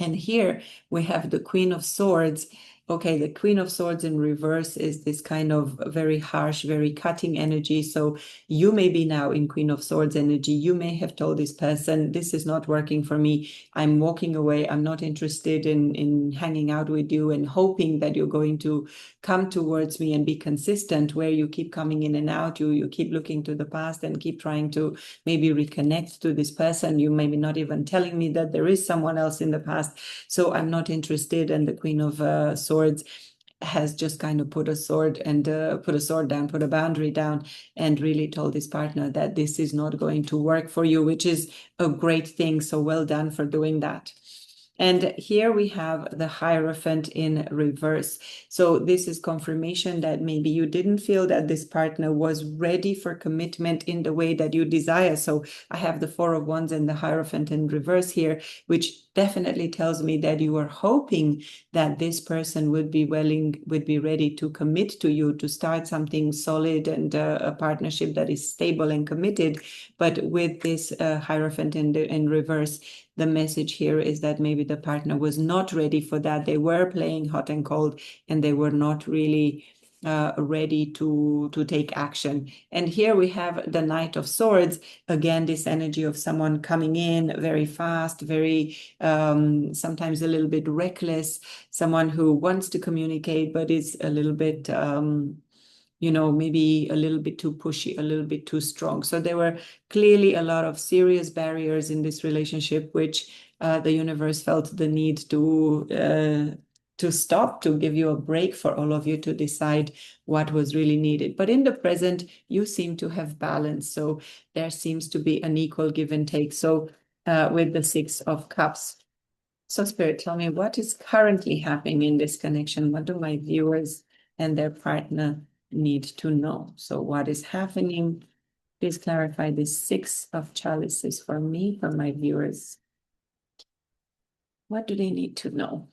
And here we have the Queen of Swords. Okay, the Queen of Swords in reverse is this kind of very harsh, very cutting energy. So you may be now in Queen of Swords energy. You may have told this person, this is not working for me. I'm walking away. I'm not interested in hanging out with you, and hoping that you're going to come towards me and be consistent, where you keep coming in and out. You keep looking to the past and keep trying to maybe reconnect to this person. You maybe not even telling me that there is someone else in the past. So I'm not interested. And the Queen of Swords has just kind of put a sword down, put a boundary down, and really told his partner that this is not going to work for you, which is a great thing. So well done for doing that. And here we have the Hierophant in reverse. So this is confirmation that maybe you didn't feel that this partner was ready for commitment in the way that you desire. So I have the Four of Wands and the Hierophant in reverse here, which definitely tells me that you were hoping that this person would be ready to commit to you, to start something solid and a partnership that is stable and committed. But with this Hierophant in reverse, the message here is that maybe the partner was not ready for that. They were playing hot and cold, and they were not really ready to take action. And here we have the Knight of Swords. Again, this energy of someone coming in very fast, very sometimes a little bit reckless, someone who wants to communicate, but is a little bit maybe a little bit too pushy, a little bit too strong. So there were clearly a lot of serious barriers in this relationship, which the universe felt the need to stop, to give you a break, for all of you to decide what was really needed. But in the present, you seem to have balance. So there seems to be an equal give and take. So with the Six of Cups. So Spirit, tell me, what is currently happening in this connection? What do my viewers and their partner need to know? So what is happening? Please clarify this Six of Chalices for me, for my viewers. What do they need to know?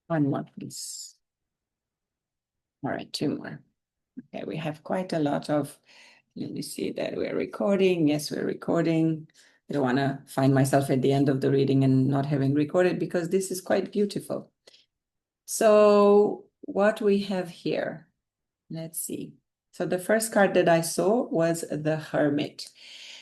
One more, please. All right, two more. Okay, we have quite a lot of, let me see that we're recording. Yes, we're recording. I don't want to find myself at the end of the reading and not having recorded, because this is quite beautiful. So what we have here, let's see. So the first card that I saw was the Hermit.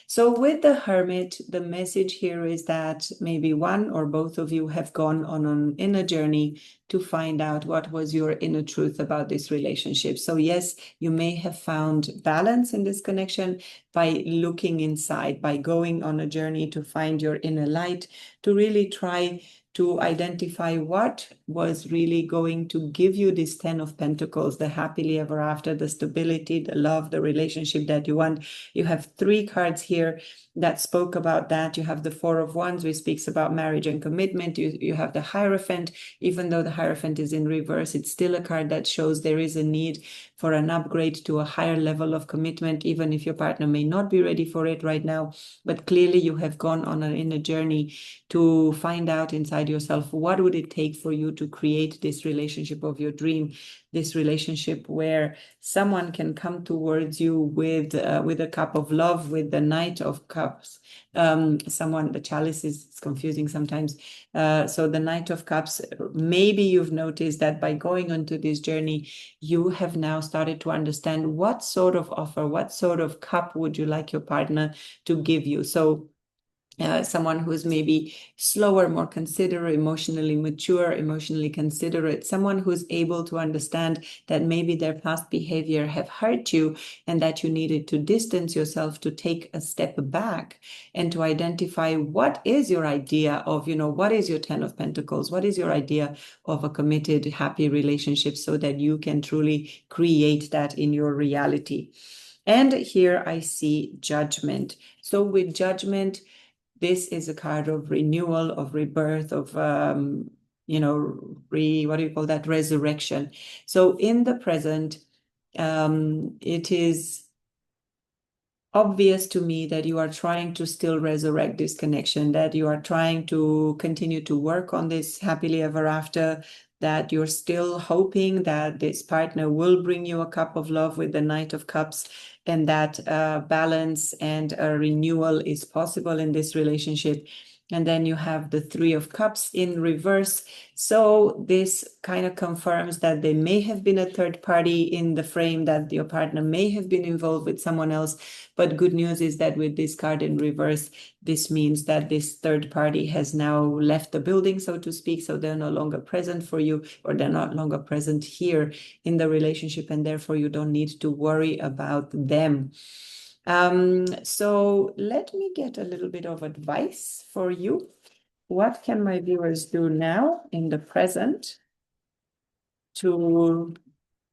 So with the Hermit, the message here is that maybe one or both of you have gone on an inner journey to find out what was your inner truth about this relationship. So yes, you may have found balance in this connection by looking inside, by going on a journey to find your inner light, to really try to identify what was really going to give you this Ten of Pentacles, the happily ever after, the stability, the love, the relationship that you want. You have three cards here that spoke about that. You have the Four of Wands, which speaks about marriage and commitment. You have the Hierophant. Even though the Hierophant is in reverse, it's still a card that shows there is a need for an upgrade to a higher level of commitment, even if your partner may not be ready for it right now. But clearly you have gone on an inner journey to find out inside inside yourself, what would it take for you to create this relationship of your dream, this relationship where someone can come towards you with a cup of love, with the Knight of Cups. The chalice is confusing sometimes. So the Knight of Cups, maybe you've noticed that by going onto this journey, you have now started to understand what sort of offer, what sort of cup would you like your partner to give you. So someone who's maybe slower, more considerate, emotionally mature, emotionally considerate, someone who's able to understand that maybe their past behavior have hurt you and that you needed to distance yourself, to take a step back and to identify what is your idea of, what is your 10 of Pentacles? What is your idea of a committed, happy relationship so that you can truly create that in your reality? And here I see Judgment. So with Judgment, this is a card of renewal, of rebirth, of, what do you call that? Resurrection. So in the present, it is obvious to me that you are trying to still resurrect this connection, that you are trying to continue to work on this happily ever after, that you're still hoping that this partner will bring you a cup of love with the Knight of Cups, and that balance and a renewal is possible in this relationship. And then you have the Three of Cups in reverse. So this kind of confirms that there may have been a third party in the frame, that your partner may have been involved with someone else. But good news is that with this card in reverse, this means that this third party has now left the building, so to speak. So they're no longer present for you, or they're not longer present here in the relationship, and therefore you don't need to worry about them. So let me get a little bit of advice for you. What can my viewers do now in the present to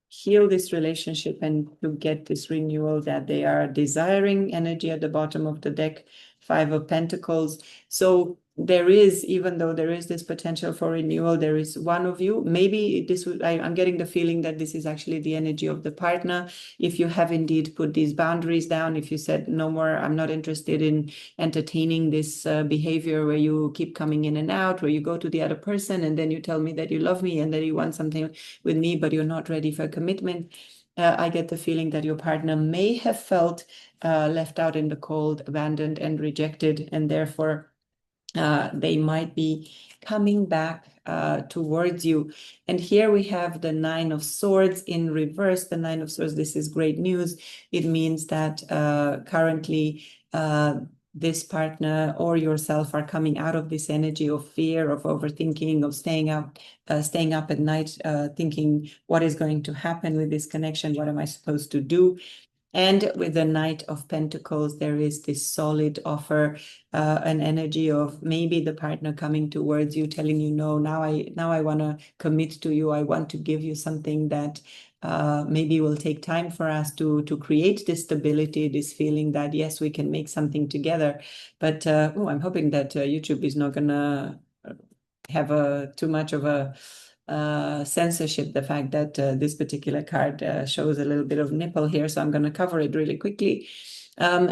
heal this relationship and to get this renewal that they are desiring? Energy at the bottom of the deck, Five of Pentacles. So there is, even though there is this potential for renewal, there is one of you, maybe this would, I'm getting the feeling that this is actually the energy of the partner. If you have indeed put these boundaries down, if you said no more, I'm not interested in entertaining this behavior where you keep coming in and out, where you go to the other person and then you tell me that you love me and that you want something with me, but you're not ready for commitment. I get the feeling that your partner may have felt left out in the cold, abandoned and rejected, and therefore they might be coming back towards you. And here we have the Nine of Swords in reverse. The Nine of Swords, this is great news. It means that currently this partner or yourself are coming out of this energy of fear, of overthinking, of staying up at night, thinking what is going to happen with this connection? What am I supposed to do? And with the Knight of Pentacles, there is this solid offer, an energy of maybe the partner coming towards you, telling you, no, now I want to commit to you. I want to give you something that maybe will take time for us to create this stability, this feeling that, yes, we can make something together. But I'm hoping that YouTube is not going to have too much of a censorship, the fact that this particular card shows a little bit of nipple here, so I'm going to cover it really quickly.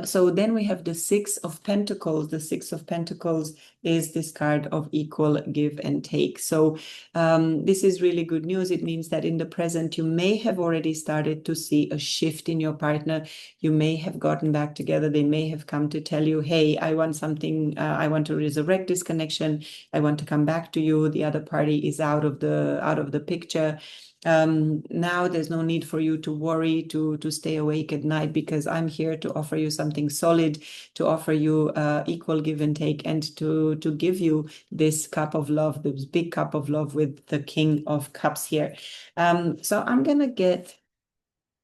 So then we have the Six of Pentacles. The Six of Pentacles is this card of equal give and take. So this is really good news. It means that in the present, you may have already started to see a shift in your partner. You may have gotten back together. They may have come to tell you, hey, I want something. I want to resurrect this connection. I want to come back to you. The other party is out of the picture. Now there's no need for you to worry, to stay awake at night, because I'm here to offer you something solid, to offer you equal give and take, and to give you this cup of love, this big cup of love with the King of Cups here. So I'm gonna get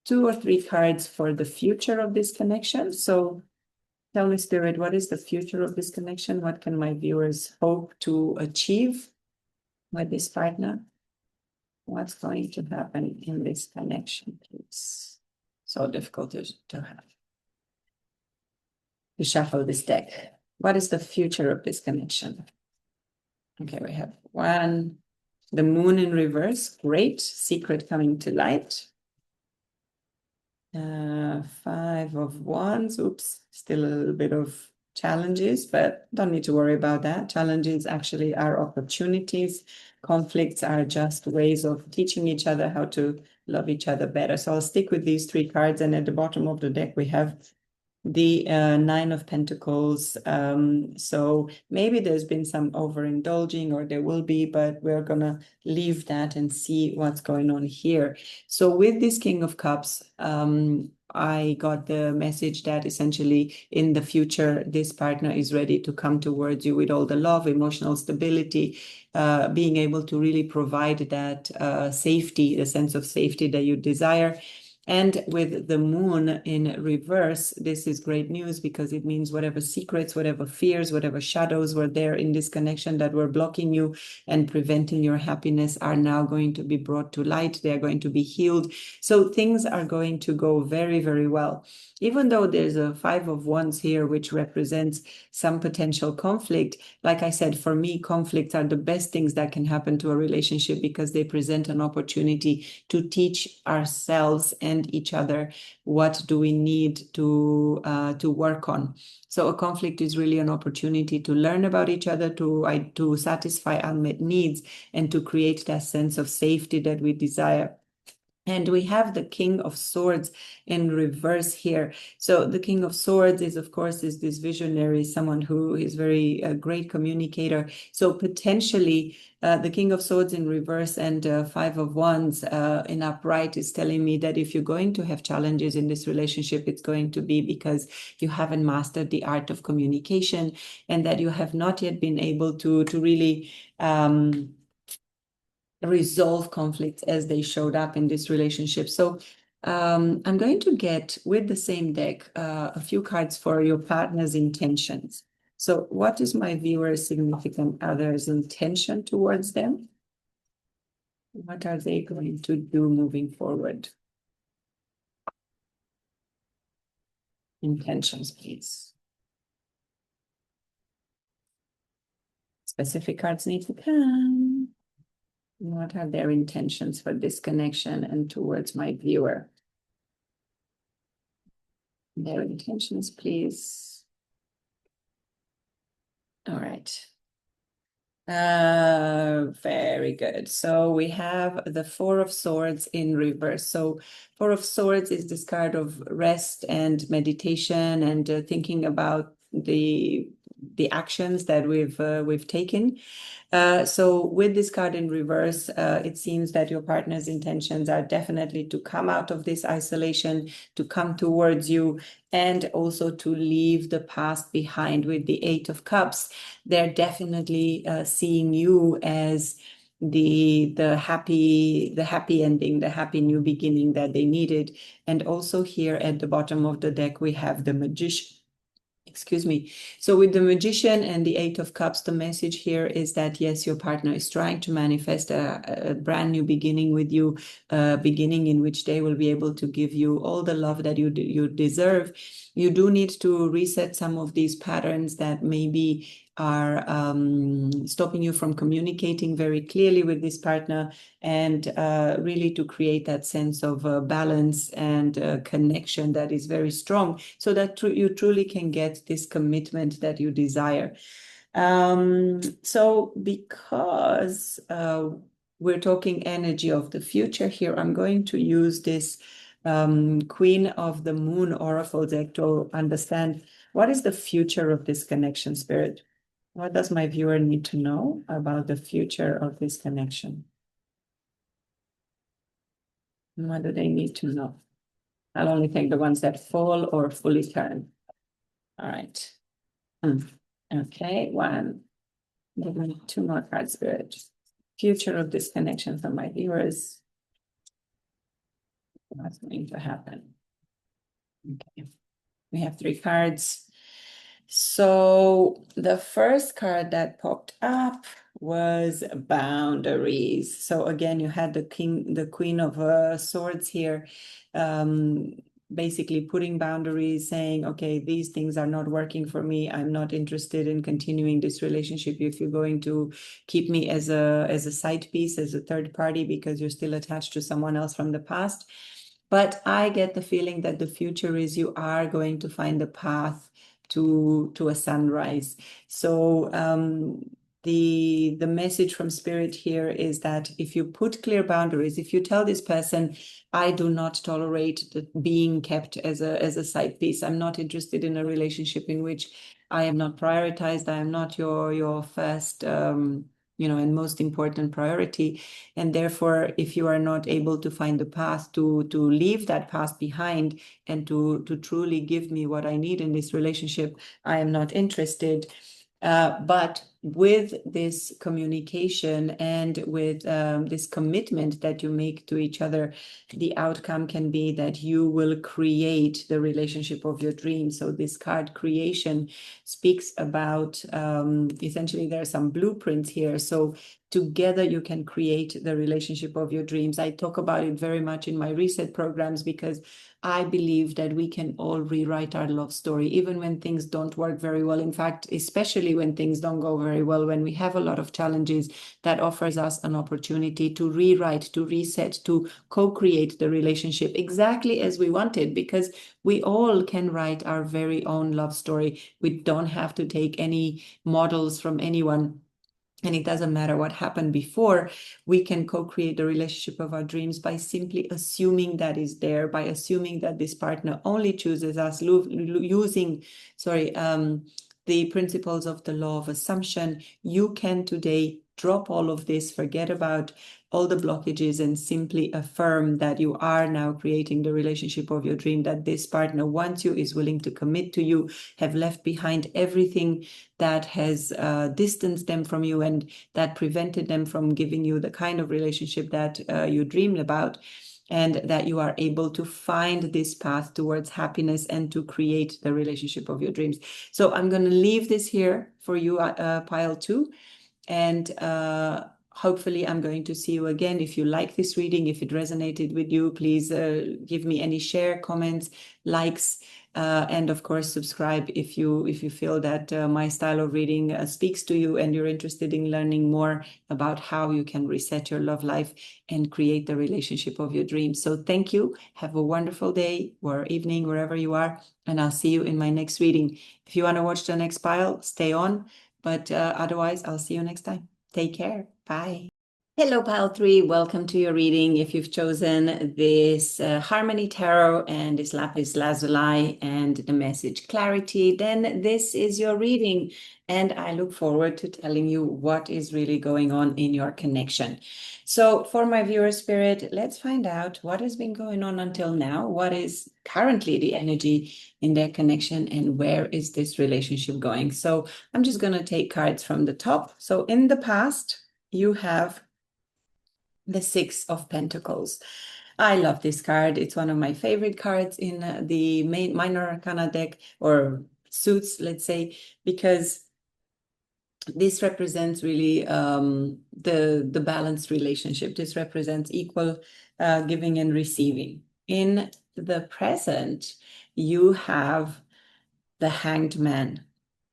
2 or 3 cards for the future of this connection. So tell me, Spirit, what is the future of this connection? What can my viewers hope to achieve with this partner? What's going to happen in this connection, please? So difficult to have. To shuffle this deck. What is the future of this connection? Okay, we have 1. The Moon in reverse. Great. Secret coming to light. 5 of Wands. Oops. Still a little bit of challenges, but don't need to worry about that. Challenges actually are opportunities. Conflicts are just ways of teaching each other how to love each other better. So I'll stick with these three cards. And at the bottom of the deck, we have the Nine of Pentacles. So maybe there's been some overindulging, or there will be, but we're gonna leave that and see what's going on here. So with this King of Cups, I got the message that essentially in the future, this partner is ready to come towards you with all the love, emotional stability, being able to really provide that safety, the sense of safety that you desire. And with the moon in reverse, this is great news because it means whatever secrets, whatever fears, whatever shadows were there in this connection that were blocking you and preventing your happiness are now going to be brought to light. They are going to be healed. So things are going to go very, very well. Even though there's a Five of Wands here, which represents some potential conflict, like I said, for me, conflicts are the best things that can happen to a relationship because they present an opportunity to teach ourselves and each other what do we need to work on. So a conflict is really an opportunity to learn about each other, to satisfy unmet needs, and to create that sense of safety that we desire. And we have the King of Swords in reverse here. So the King of Swords is, of course, this visionary, someone who is very a great communicator. So potentially the King of Swords in reverse and Five of Wands in upright is telling me that if you're going to have challenges in this relationship, it's going to be because you haven't mastered the art of communication and that you have not yet been able to really resolve conflicts as they showed up in this relationship. So I'm going to get, with the same deck, a few cards for your partner's intentions. So what is my viewer's significant other's intention towards them? What are they going to do moving forward? Intentions, please. Specific cards need to come. What are their intentions for this connection and towards my viewer? Their intentions, please. All right. Very good. So we have the Four of Swords in reverse. So Four of Swords is this card of rest and meditation and thinking about the actions that we've taken. So with this card in reverse, it seems that your partner's intentions are definitely to come out of this isolation, to come towards you, and also to leave the past behind. With the Eight of Cups, they're definitely seeing you as the happy ending, the happy new beginning that they needed. And also here at the bottom of the deck, we have the Magician. Excuse me. So with the Magician and the Eight of Cups, the message here is that, yes, your partner is trying to manifest a brand new beginning with you, a beginning in which they will be able to give you all the love that you deserve. You do need to reset some of these patterns that maybe are stopping you from communicating very clearly with this partner, and really to create that sense of balance and connection that is very strong, so that you truly can get this commitment that you desire. So because we're talking energy of the future here, I'm going to use this Queen of the Moon Oracle deck to understand what is the future of this connection, Spirit. What does my viewer need to know about the future of this connection? What do they need to know? I'll only take the ones that fall or fully turn. All right. Okay, one. Two more cards, Spirit. Future of this connection for my viewers. What's going to happen? Okay. We have three cards. So the first card that popped up was boundaries. So again, you had the Queen of Swords here, basically putting boundaries, saying, okay, these things are not working for me. I'm not interested in continuing this relationship if you're going to keep me as a side piece, as a third party, because you're still attached to someone else from the past. But I get the feeling that the future is you are going to find a path to a sunrise. So the message from Spirit here is that if you put clear boundaries, if you tell this person, I do not tolerate being kept as a side piece. I'm not interested in a relationship in which I am not prioritized. I am not your first and most important priority. And therefore, if you are not able to find the path to leave that past behind and to truly give me what I need in this relationship, I am not interested. But with this communication and with this commitment that you make to each other, the outcome can be that you will create the relationship of your dreams. So this card creation speaks about, essentially, there are some blueprints here. So together you can create the relationship of your dreams. I talk about it very much in my reset programs because I believe that we can all rewrite our love story, even when things don't work very well. In fact, especially when things don't go very well, when we have a lot of challenges, that offers us an opportunity to rewrite, to reset, to co-create the relationship exactly as we want it, because we all can write our very own love story. We don't have to take any models from anyone. And it doesn't matter what happened before. We can co-create the relationship of our dreams by simply assuming that is there, by assuming that this partner only chooses us, using, the principles of the law of assumption. You can today drop all of this, forget about all the blockages, and simply affirm that you are now creating the relationship of your dream, that this partner wants you, is willing to commit to you, have left behind everything that has distanced them from you and that prevented them from giving you the kind of relationship that you dreamed about, and that you are able to find this path towards happiness and to create the relationship of your dreams. So I'm going to leave this here for you, pile 2, and hopefully I'm going to see you again. If you like this reading, if it resonated with you, please give me any share, comments, likes, and of course subscribe if you feel that my style of reading speaks to you and you're interested in learning more about how you can reset your love life and create the relationship of your dreams. So thank you. Have a wonderful day or evening wherever you are, and I'll see you in my next reading. If you want to watch the next pile, stay on. But otherwise, I'll see you next time. Take care. Bye. Hello, pile 3. Welcome to your reading. If you've chosen this Harmony Tarot and this Lapis Lazuli and the message Clarity, then this is your reading. And I look forward to telling you what is really going on in your connection. So for my viewer spirit, let's find out what has been going on until now. What is currently the energy in their connection, and where is this relationship going? So I'm just going to take cards from the top. So in the past, you have the 6 of Pentacles. I love this card. It's one of my favorite cards in the minor arcana deck, or suits, let's say, because this represents really the balanced relationship. This represents equal giving and receiving. In the present, you have the Hanged Man.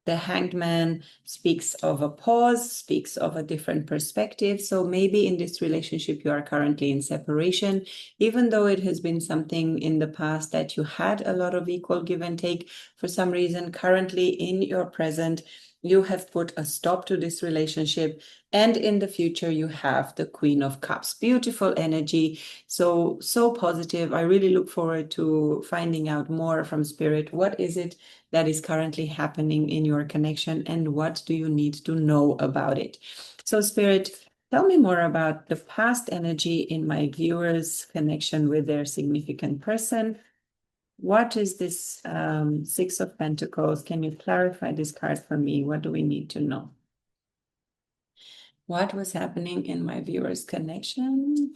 The Hanged Man speaks of a pause, speaks of a different perspective. So maybe in this relationship, you are currently in separation, even though it has been something in the past that you had a lot of equal give and take. For some reason, currently in your present, you have put a stop to this relationship. And in the future, you have the Queen of Cups. Beautiful energy. So positive. I really look forward to finding out more from Spirit. What is it that is currently happening in your connection, and what do you need to know about it? So Spirit, tell me more about the past energy in my viewer's connection with their significant person. What is this 6 of Pentacles? Can you clarify this card for me? What do we need to know? What was happening in my viewer's connection?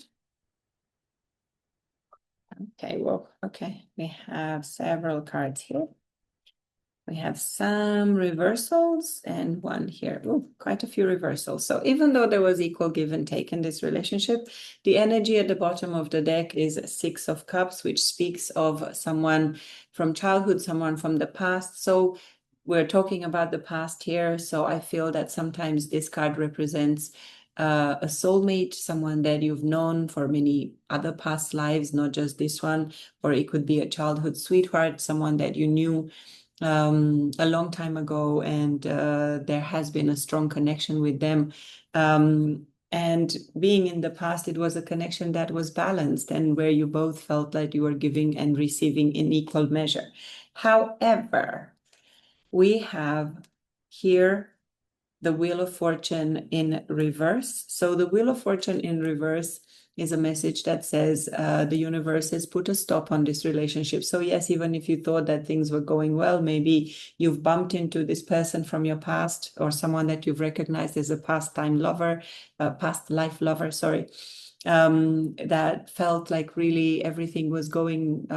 Okay, well, okay. We have several cards here. We have some reversals and one here. Oh, quite a few reversals. So even though there was equal give and take in this relationship, the energy at the bottom of the deck is 6 of Cups, which speaks of someone from childhood, someone from the past. So we're talking about the past here. So I feel that sometimes this card represents a soulmate, someone that you've known for many other past lives, not just this one. Or it could be a childhood sweetheart, someone that you knew a long time ago, and there has been a strong connection with them. And being in the past, it was a connection that was balanced and where you both felt that you were giving and receiving in equal measure. However, we have here the Wheel of Fortune in reverse. So the Wheel of Fortune in reverse is a message that says the universe has put a stop on this relationship. So yes, even if you thought that things were going well, maybe you've bumped into this person from your past or someone that you've recognized as a past life lover, sorry, that felt like really everything was going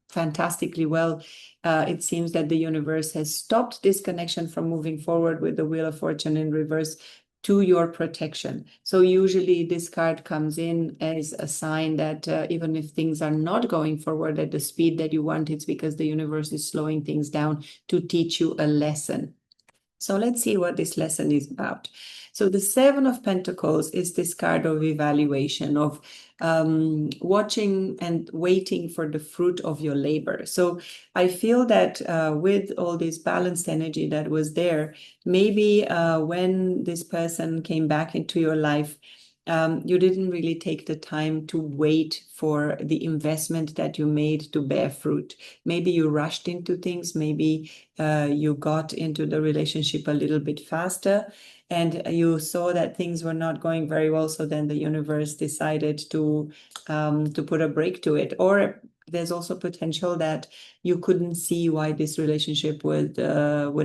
fantastically well. It seems that the universe has stopped this connection from moving forward with the Wheel of Fortune in reverse to your protection. So usually this card comes in as a sign that even if things are not going forward at the speed that you want, it's because the universe is slowing things down to teach you a lesson. So let's see what this lesson is about. So the Seven of Pentacles is this card of evaluation, of watching and waiting for the fruit of your labor. So I feel that with all this balanced energy that was there, maybe when this person came back into your life, you didn't really take the time to wait for the investment that you made to bear fruit. Maybe you rushed into things. Maybe you got into the relationship a little bit faster and you saw that things were not going very well. So then the universe decided to put a break to it. Or there's also potential that you couldn't see why this relationship would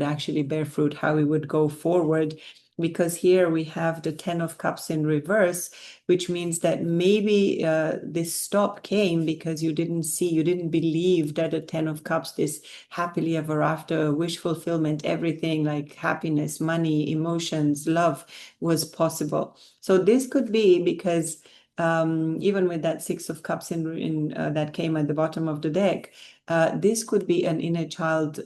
actually bear fruit, how it would go forward, because here we have the Ten of Cups in reverse, which means that maybe this stop came because you didn't believe that the Ten of Cups, this happily ever after, wish fulfillment, everything like happiness, money, emotions, love, was possible. So this could be because even with that Six of Cups in that came at the bottom of the deck, this could be an inner child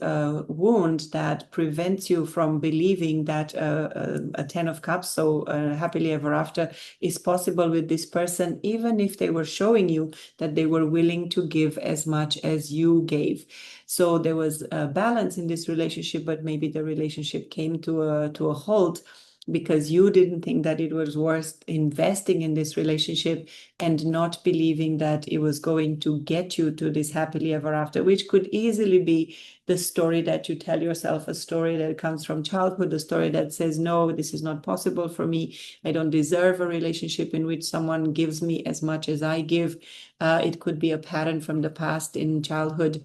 wound that prevents you from believing that a Ten of Cups, so happily ever after, is possible with this person, even if they were showing you that they were willing to give as much as you gave. So there was a balance in this relationship, but maybe the relationship came to a halt because you didn't think that it was worth investing in this relationship and not believing that it was going to get you to this happily ever after, which could easily be the story that you tell yourself, a story that comes from childhood, a story that says, no, this is not possible for me. I don't deserve a relationship in which someone gives me as much as I give. It could be a pattern from the past in childhood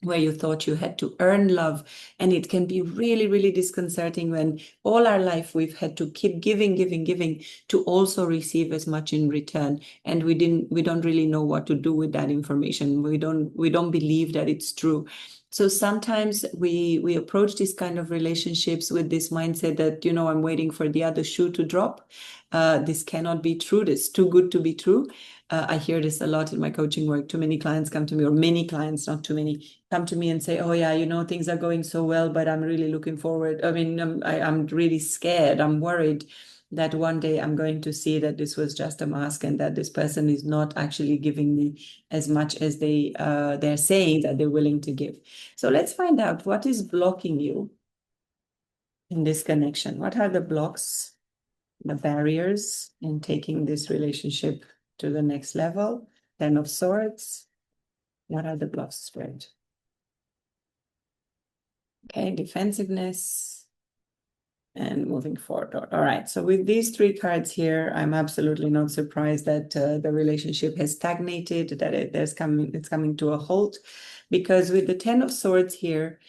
where you thought you had to earn love. And it can be really, really disconcerting when all our life we've had to keep giving, giving, giving to also receive as much in return. And we don't really know what to do with that information. We don't believe that it's true. So sometimes we approach these kind of relationships with this mindset that, I'm waiting for the other shoe to drop. This cannot be true. This is too good to be true. I hear this a lot in my coaching work. Too many clients come to me, or many clients, not too many, come to me and say, oh yeah, things are going so well, but I'm really looking forward. I mean, I'm really scared. I'm worried that one day I'm going to see that this was just a mask and that this person is not actually giving me as much as they're saying that they're willing to give. So let's find out what is blocking you in this connection. What are the blocks, the barriers in taking this relationship to the next level? Ten of Swords. What are the blocks, Spirit? Okay, defensiveness and moving forward. All right, so with these three cards here, I'm absolutely not surprised that the relationship has stagnated, that it's coming to a halt, because with the Ten of Swords here,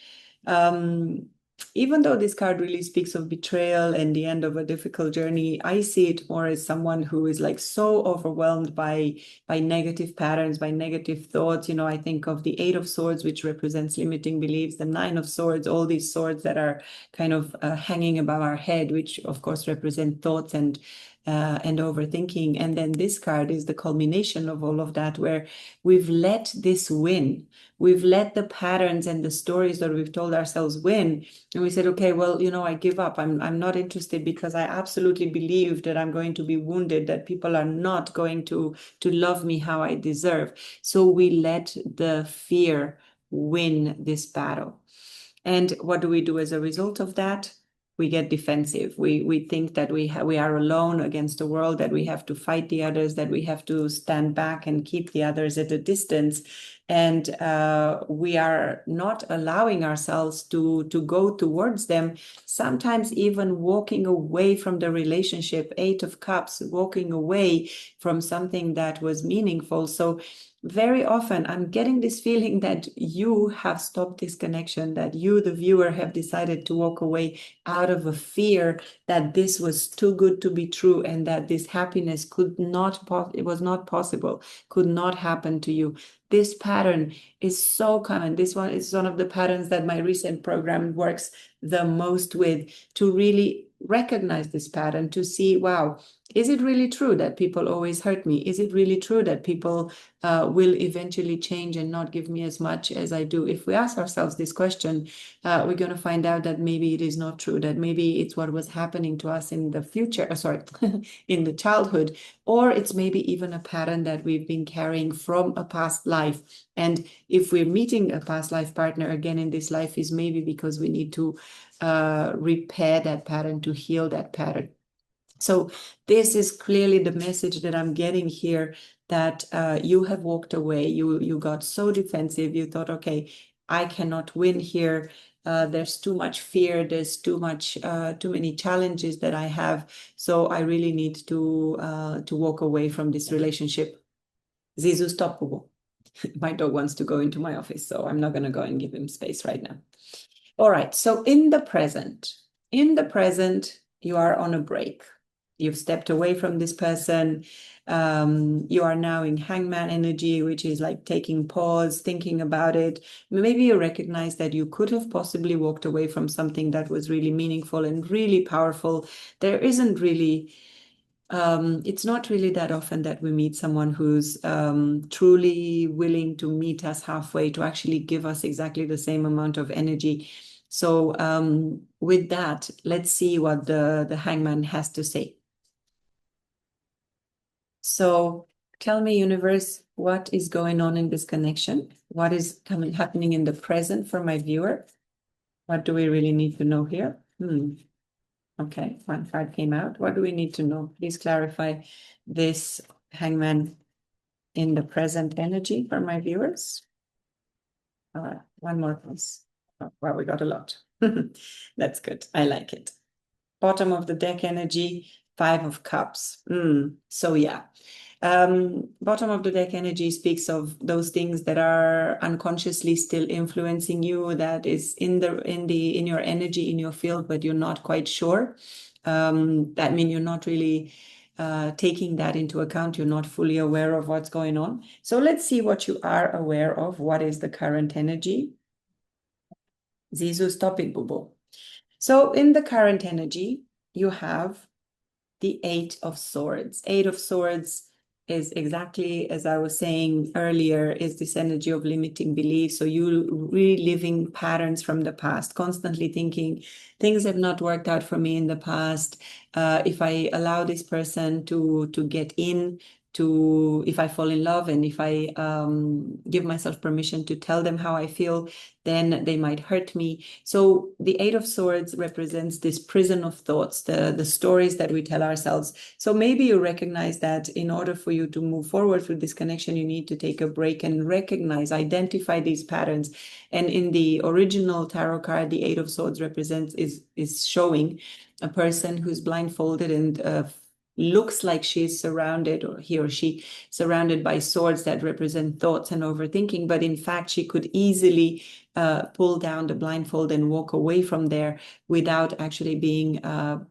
even though this card really speaks of betrayal and the end of a difficult journey, I see it more as someone who is like so overwhelmed by negative patterns, by negative thoughts. I think of the Eight of Swords, which represents limiting beliefs, the Nine of Swords, all these swords that are kind of hanging above our head, which of course represent thoughts and overthinking. And then this card is the culmination of all of that, where we've let this win. We've let the patterns and the stories that we've told ourselves win. And we said, okay, well, I give up. I'm not interested because I absolutely believe that I'm going to be wounded, that people are not going to love me how I deserve. So we let the fear win this battle. And what do we do as a result of that? We get defensive. We think that we are alone against the world, that we have to fight the others, that we have to stand back and keep the others at a distance. And we are not allowing ourselves to go towards them, sometimes even walking away from the relationship. 8 of Cups, walking away from something that was meaningful. So very often I'm getting this feeling that you have stopped this connection, that you, the viewer, have decided to walk away out of a fear that this was too good to be true, and that this happiness it was not possible, could not happen to you. This pattern is so common. This one is one of the patterns that my recent program works the most with, to really recognize this pattern, to see, wow, is it really true that people always hurt me? Is it really true that people will eventually change and not give me as much as I do? If we ask ourselves this question, we're going to find out that maybe it is not true, that maybe it's what was happening to us in the future, in the childhood, or it's maybe even a pattern that we've been carrying from a past life. And if we're meeting a past life partner again in this life, is maybe because we need to repair that pattern, to heal that pattern. So this is clearly the message that I'm getting here, that you have walked away. You got so defensive. You thought, okay, I cannot win here. There's too much fear. There's too many challenges that I have. So I really need to walk away from this relationship. Zizu, stop, Boo. My dog wants to go into my office, so I'm not going to go and give him space right now. All right. So in the present, you are on a break. You've stepped away from this person. You are now in hangman energy, which is like taking pause, thinking about it. Maybe you recognize that you could have possibly walked away from something that was really meaningful and really powerful. There isn't really, it's not really that often that we meet someone who's truly willing to meet us halfway, to actually give us exactly the same amount of energy. So with that, let's see what the hangman has to say. So tell me, universe, what is going on in this connection? What is happening in the present for my viewer? What do we really need to know here? Okay, one card came out. What do we need to know? Please clarify this hangman in the present energy for my viewers. One more, please. Oh, well, we got a lot. That's good. I like it. Bottom of the deck energy, 5 of Cups. So yeah. Bottom of the deck energy speaks of those things that are unconsciously still influencing you, that is in your energy, in your field, but you're not quite sure. That means you're not really taking that into account. You're not fully aware of what's going on. So let's see what you are aware of. What is the current energy? Zizu, stop it, Bubo. So in the current energy, you have the 8 of Swords. 8 of Swords is exactly as I was saying earlier, is this energy of limiting beliefs. So you reliving patterns from the past, constantly thinking things have not worked out for me in the past. If I allow this person to get in, if I fall in love, and if I give myself permission to tell them how I feel, then they might hurt me. So the 8 of Swords represents this prison of thoughts, the stories that we tell ourselves. So maybe you recognize that in order for you to move forward with this connection, you need to take a break and identify these patterns. And in the original tarot card, the 8 of Swords is showing a person who's blindfolded and looks like she's surrounded, or he or she surrounded by swords that represent thoughts and overthinking, but in fact she could easily pull down the blindfold and walk away from there without actually being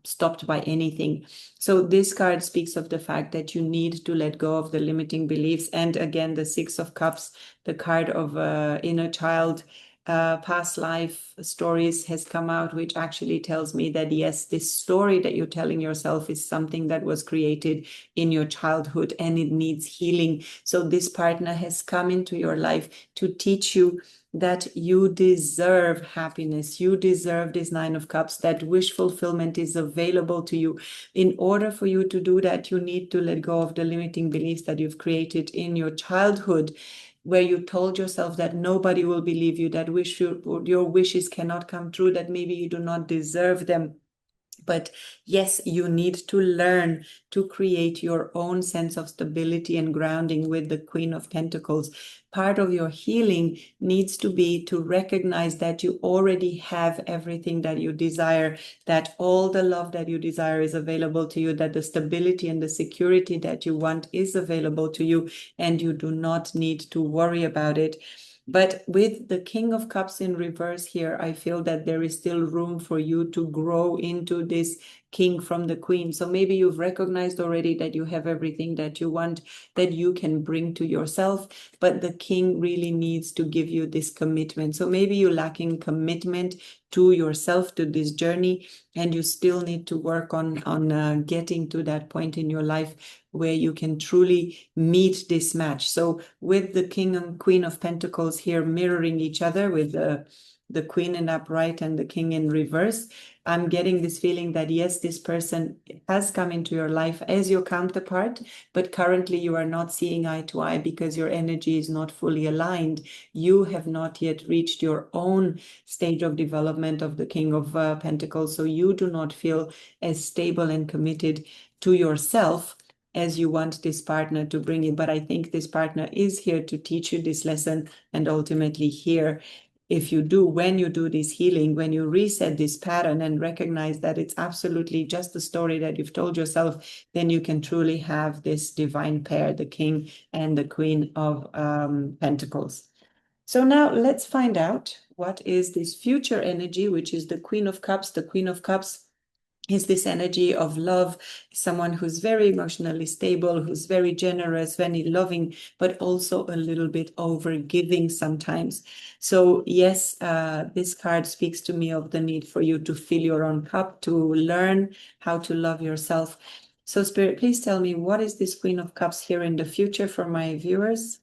stopped by anything. So this card speaks of the fact that you need to let go of the limiting beliefs. And again, the 6 of Cups, the card of inner child, past life stories has come out, which actually tells me that yes, this story that you're telling yourself is something that was created in your childhood and it needs healing. So this partner has come into your life to teach you that you deserve happiness. You deserve this 9 of Cups, that wish fulfillment is available to you. In order for you to do that, you need to let go of the limiting beliefs that you've created in your childhood. where you told yourself that nobody will believe you, that your wishes cannot come true, that maybe you do not deserve them. But yes, you need to learn to create your own sense of stability and grounding with the Queen of Pentacles. Part of your healing needs to be to recognize that you already have everything that you desire, that all the love that you desire is available to you, that the stability and the security that you want is available to you, and you do not need to worry about it. But with the King of Cups in reverse here, I feel that there is still room for you to grow into this King from the Queen. So maybe you've recognized already that you have everything that you want, that you can bring to yourself, but the King really needs to give you this commitment. So maybe you're lacking commitment to yourself, to this journey, and you still need to work on getting to that point in your life where you can truly meet this match. So with the King and Queen of Pentacles here mirroring each other, with the Queen in upright and the King in reverse, I'm getting this feeling that yes, this person has come into your life as your counterpart, but currently you are not seeing eye to eye because your energy is not fully aligned. You have not yet reached your own stage of development of the King of Pentacles, so you do not feel as stable and committed to yourself as you want this partner to bring it. But I think this partner is here to teach you this lesson, and ultimately here, if you do, when you do this healing, when you reset this pattern and recognize that it's absolutely just the story that you've told yourself, then you can truly have this divine pair, the King and the Queen of Pentacles. So now let's find out what is this future energy, which is the Queen of Cups. The Queen of Cups is this energy of love, someone who's very emotionally stable, who's very generous, very loving, but also a little bit over-giving sometimes. So yes, this card speaks to me of the need for you to fill your own cup, to learn how to love yourself. So Spirit, please tell me, what is this Queen of Cups here in the future for my viewers?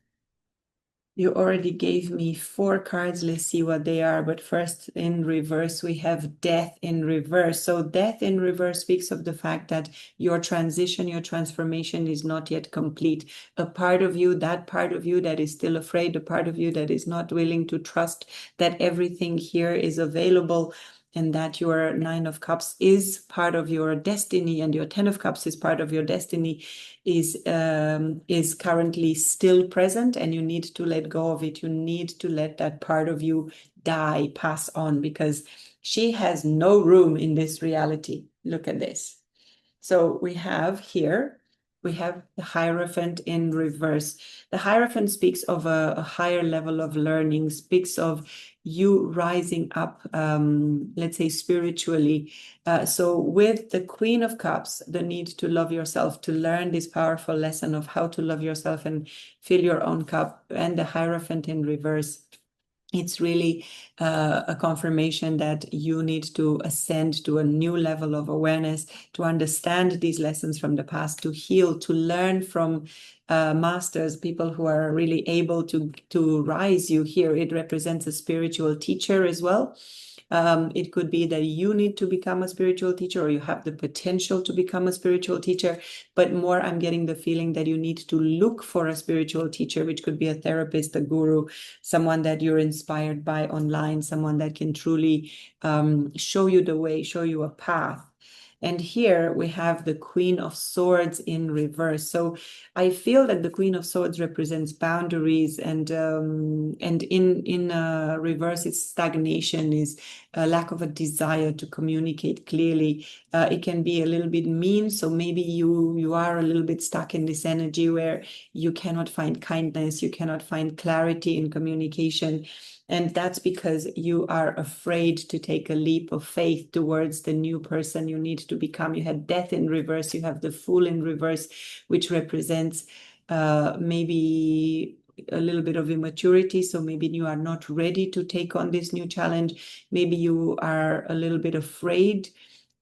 You already gave me 4 cards. Let's see what they are. But first, in reverse, we have Death in reverse. So Death in reverse speaks of the fact that your transition, your transformation is not yet complete. A part of you that is still afraid, a part of you that is not willing to trust that everything here is available, and that your 9 of Cups is part of your destiny, and your 10 of Cups is part of your destiny, is currently still present, and you need to let go of it. You need to let that part of you die, pass on, because she has no room in this reality. Look at this. So we have here, we have the Hierophant in reverse. The Hierophant speaks of a higher level of learning, speaks of you rising up, let's say spiritually. So with the Queen of Cups, the need to love yourself, to learn this powerful lesson of how to love yourself and fill your own cup, and the Hierophant in reverse, it's really a confirmation that you need to ascend to a new level of awareness, to understand these lessons from the past, to heal, to learn from masters, people who are really able to rise you here. It represents a spiritual teacher as well. It could be that you need to become a spiritual teacher, or you have the potential to become a spiritual teacher, but more I'm getting the feeling that you need to look for a spiritual teacher, which could be a therapist, a guru, someone that you're inspired by online, someone that can truly show you the way, show you a path. And here we have the Queen of Swords in reverse. So I feel that the Queen of Swords represents boundaries, and in reverse, it's stagnation, is a lack of a desire to communicate clearly. It can be a little bit mean. So maybe you are a little bit stuck in this energy where you cannot find kindness, you cannot find clarity in communication. And that's because you are afraid to take a leap of faith towards the new person you need to become. You had Death in reverse, you have the Fool in reverse, which represents maybe a little bit of immaturity. So maybe you are not ready to take on this new challenge. Maybe you are a little bit afraid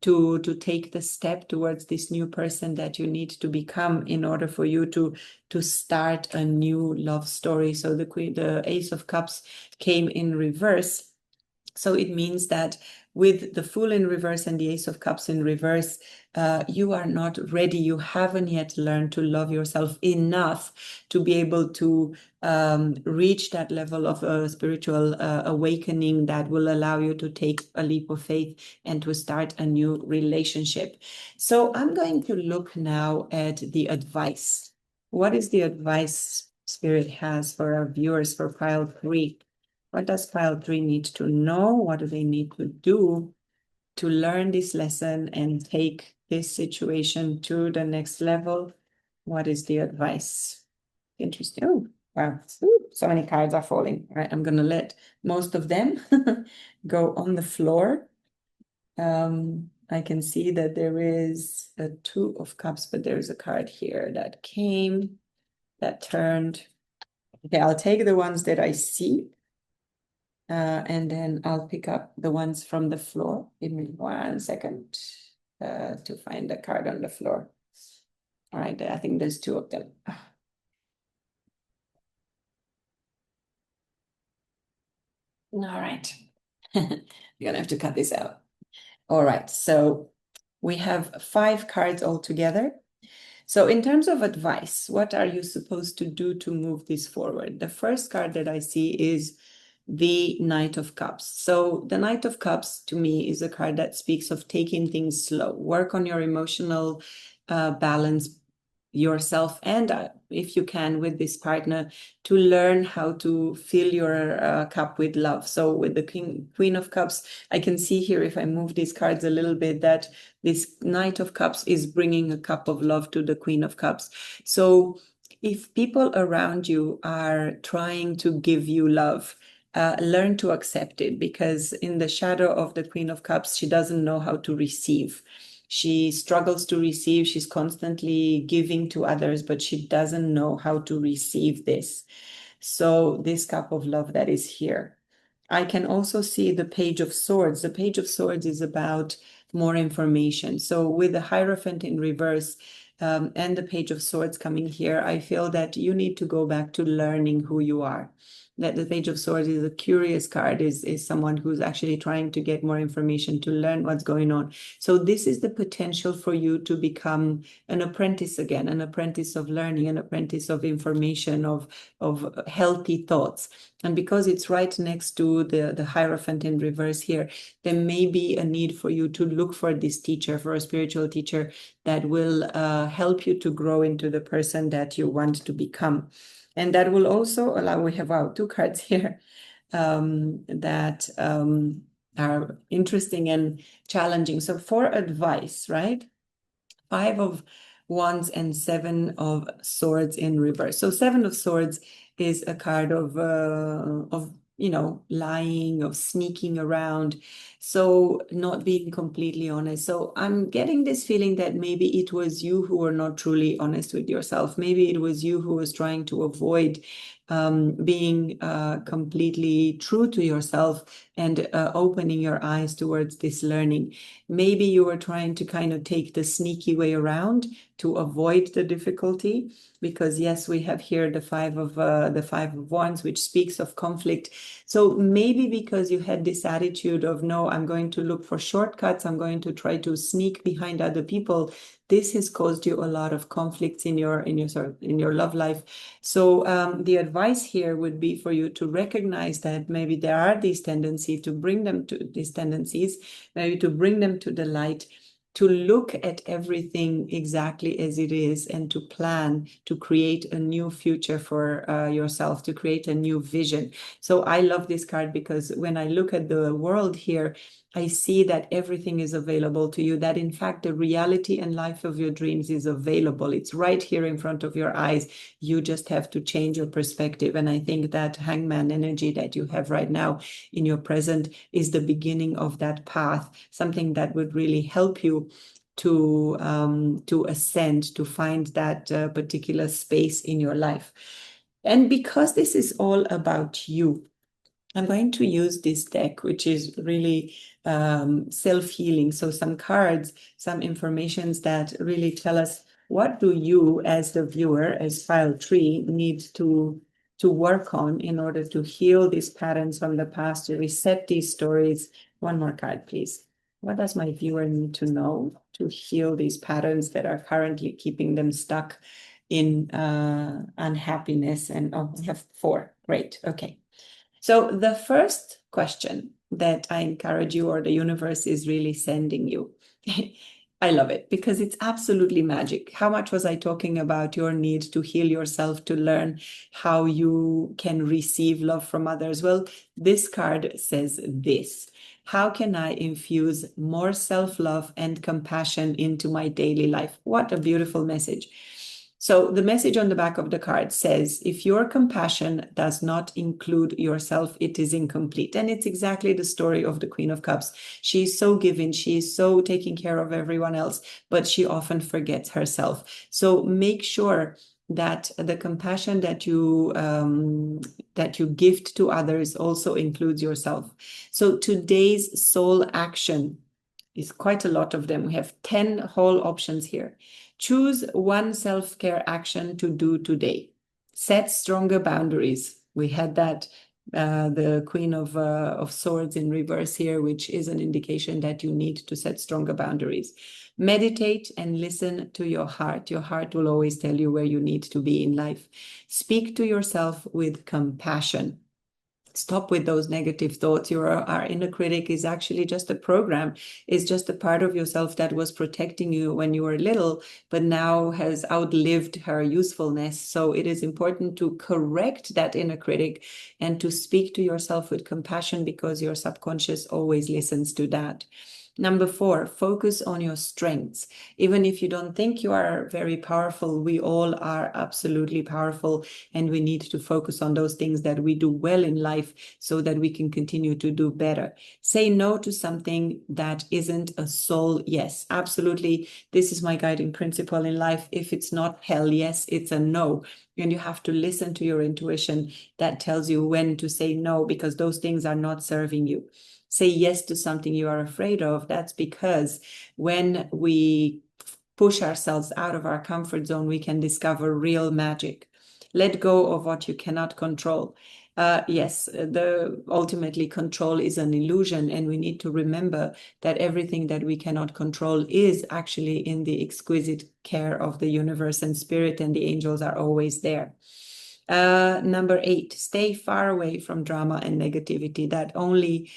to take the step towards this new person that you need to become in order for you to start a new love story. So the Ace of Cups came in reverse. So it means that with the Fool in reverse and the Ace of Cups in reverse, you are not ready. You haven't yet learned to love yourself enough to be able to reach that level of spiritual awakening that will allow you to take a leap of faith and to start a new relationship. So I'm going to look now at the advice. What is the advice Spirit has for our viewers for pile 3? What does pile 3 need to know? What do they need to do to learn this lesson and take this situation to the next level? What is the advice? Interesting. Oh, wow. Ooh, so many cards are falling. All right, I'm going to let most of them go on the floor. I can see that there is a 2 of Cups, but there's a card here that came, that turned. Okay, I'll take the ones that I see. And then I'll pick up the ones from the floor. Give me 1 second to find the card on the floor. All right, I think there's 2 of them. All right. You're gonna have to cut this out. All right, so we have 5 cards altogether. So in terms of advice, what are you supposed to do to move this forward? The first card that I see is the Knight of Cups. So the Knight of Cups to me is a card that speaks of taking things slow. Work on your emotional balance yourself and if you can with this partner to learn how to fill your cup with love. So with the Queen of Cups, I can see here if I move these cards a little bit that this Knight of Cups is bringing a cup of love to the Queen of Cups. So if people around you are trying to give you love, learn to accept it, because in the shadow of the Queen of Cups, she doesn't know how to receive. She struggles to receive. She's constantly giving to others, but she doesn't know how to receive this. So this cup of love that is here. I can also see the Page of Swords. The Page of Swords is about more information. So with the Hierophant in reverse, and the Page of Swords coming here, I feel that you need to go back to learning who you are. That the Page of Swords is a curious card, is someone who's actually trying to get more information, to learn what's going on. So this is the potential for you to become an apprentice again, an apprentice of learning, an apprentice of information, of healthy thoughts. And because it's right next to the Hierophant in reverse here, there may be a need for you to look for this teacher, for a spiritual teacher that will help you to grow into the person that you want to become. And that will also allow, we have our 2 cards here that are interesting and challenging. So for advice, right? 5 of Wands and 7 of Swords in reverse. So 7 of Swords is a card of lying, of sneaking around, so not being completely honest. So I'm getting this feeling that maybe it was you who were not truly honest with yourself. Maybe it was you who was trying to avoid being completely true to yourself and opening your eyes towards this learning. Maybe you were trying to kind of take the sneaky way around to avoid the difficulty, because yes, we have here the 5 of Wands, which speaks of conflict. So maybe because you had this attitude of, no, I'm going to look for shortcuts, I'm going to try to sneak behind other people, this has caused you a lot of conflicts in your love life. So the advice here would be for you to recognize that maybe there are these tendencies, to bring them to these tendencies, maybe to bring them to the light, to look at everything exactly as it is, and to plan to create a new future for yourself, to create a new vision. So I love this card because when I look at the world here, I see that everything is available to you, that in fact the reality and life of your dreams is available. It's right here in front of your eyes. You just have to change your perspective. And I think that Hangman energy that you have right now in your present is the beginning of that path, something that would really help you to ascend, to find that particular space in your life. And because this is all about you, I'm going to use this deck, which is really self-healing. So some cards, some informations that really tell us, what do you as the viewer, as file 3, need to to work on in order to heal these patterns from the past, to reset these stories. One more card, please. What does my viewer need to know to heal these patterns that are currently keeping them stuck in unhappiness? And oh, we have 4. Great. Okay. So the first question that I encourage you, or the universe is really sending you, I love it because it's absolutely magic. How much was I talking about your need to heal yourself, to learn how you can receive love from others? Well, this card says this. How can I infuse more self-love and compassion into my daily life? What a beautiful message. So the message on the back of the card says, if your compassion does not include yourself, it is incomplete. And it's exactly the story of the Queen of Cups. She's so giving, she's so taking care of everyone else, but she often forgets herself. So make sure that the compassion that you gift to others also includes yourself. So today's soul action is quite a lot of them. We have 10 whole options here. Choose one self-care action to do today. Set stronger boundaries. We had that, the Queen of Swords in reverse here, which is an indication that you need to set stronger boundaries. Meditate and listen to your heart. Your heart will always tell you where you need to be in life. Speak to yourself with compassion. Stop with those negative thoughts. Our inner critic is actually just a program, is just a part of yourself that was protecting you when you were little, but now has outlived her usefulness. So it is important to correct that inner critic and to speak to yourself with compassion, because your subconscious always listens to that. Number 4, focus on your strengths. Even if you don't think you are very powerful, we all are absolutely powerful, and we need to focus on those things that we do well in life so that we can continue to do better. Say no to something that isn't a soul yes. Absolutely. This is my guiding principle in life. If it's not hell yes, it's a no. And you have to listen to your intuition that tells you when to say no, because those things are not serving you. Say yes to something you are afraid of. That's because when we push ourselves out of our comfort zone, we can discover real magic. Let go of what you cannot control. Yes, ultimately control is an illusion, and we need to remember that everything that we cannot control is actually in the exquisite care of the universe and spirit, and the angels are always there. Number 8, stay far away from drama and negativity. That only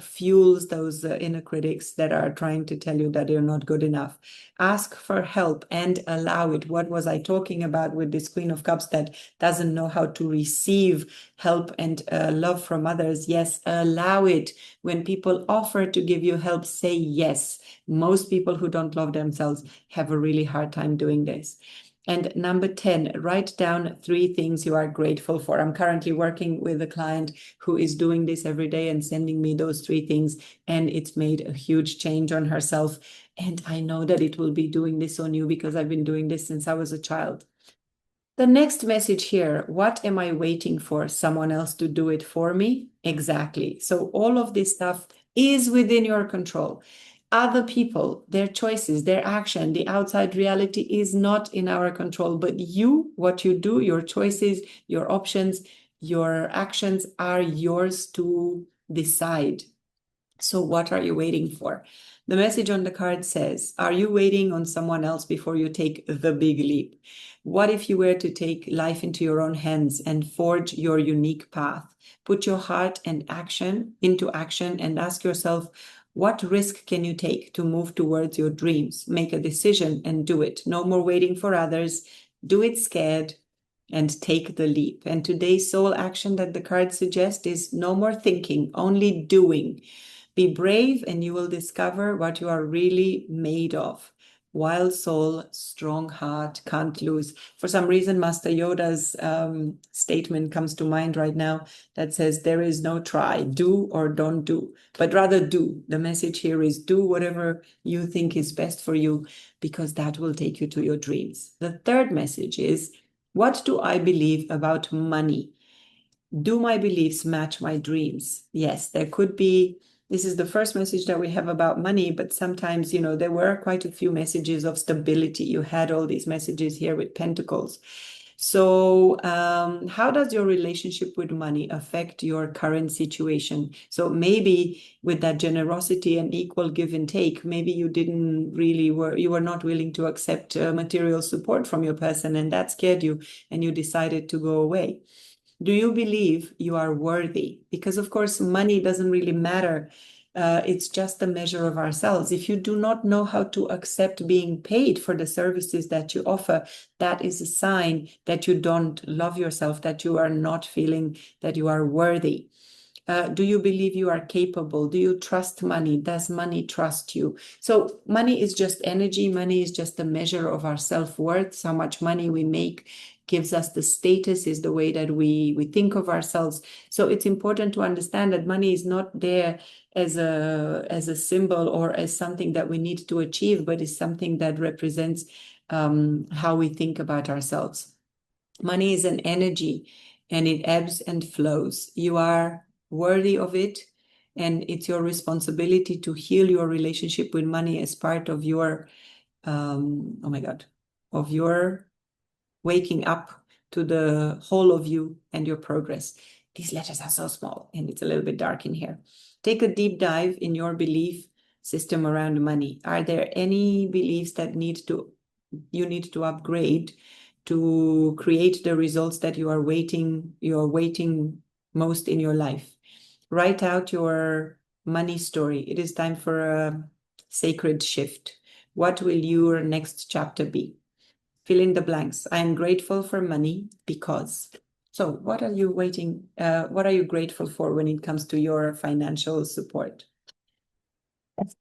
fuels those inner critics that are trying to tell you that you're not good enough. Ask for help and allow it. What was I talking about with this Queen of Cups that doesn't know how to receive help and love from others? Yes, allow it. When people offer to give you help, say yes. Most people who don't love themselves have a really hard time doing this. And number 10, write down 3 things you are grateful for. I'm currently working with a client who is doing this every day and sending me those 3 things, and it's made a huge change on herself. And I know that it will be doing this on you, because I've been doing this since I was a child. The next message here, what am I waiting for? Someone else to do it for me? Exactly. So all of this stuff is within your control. Other people, their choices, their action, the outside reality is not in our control, but you, what you do, your choices, your options, your actions are yours to decide. So what are you waiting for? The message on the card says, are you waiting on someone else before you take the big leap? What if you were to take life into your own hands and forge your unique path? Put your heart and action into action and ask yourself, what risk can you take to move towards your dreams? Make a decision and do it. No more waiting for others. Do it scared and take the leap. And today's soul action that the cards suggest is no more thinking, only doing. Be brave and you will discover what you are really made of. Wild soul, strong heart, can't lose. For some reason, Master Yoda's statement comes to mind right now that says, there is no try, do or don't do, but rather do. The message here is do whatever you think is best for you, because that will take you to your dreams. The third message is, what do I believe about money? Do my beliefs match my dreams? Yes, there could be. This is the first message that we have about money, but sometimes, there were quite a few messages of stability. You had all these messages here with pentacles. So, how does your relationship with money affect your current situation? So maybe with that generosity and equal give and take, maybe you were not willing to accept material support from your person, and that scared you, and you decided to go away. Do you believe you are worthy? Because, of course, money doesn't really matter. It's just a measure of ourselves. If you do not know how to accept being paid for the services that you offer, that is a sign that you don't love yourself, that you are not feeling that you are worthy. Do you believe you are capable? Do you trust money? Does money trust you? So money is just energy. Money is just a measure of our self-worth. How much money we make gives us the status, is the way that we think of ourselves. So it's important to understand that money is not there as a symbol or as something that we need to achieve, but is something that represents how we think about ourselves. Money is an energy, and it ebbs and flows. You are worthy of it, and it's your responsibility to heal your relationship with money as part of your, of your waking up to the whole of you and your progress. These letters are so small, and it's a little bit dark in here. Take a deep dive in your belief system around money. Are there any beliefs that you need to upgrade to create the results that you're waiting most in your life? Write out your money story. It is time for a sacred shift. What will your next chapter be? Fill in the blanks. I am grateful for money because. So what are you what are you grateful for when it comes to your financial support?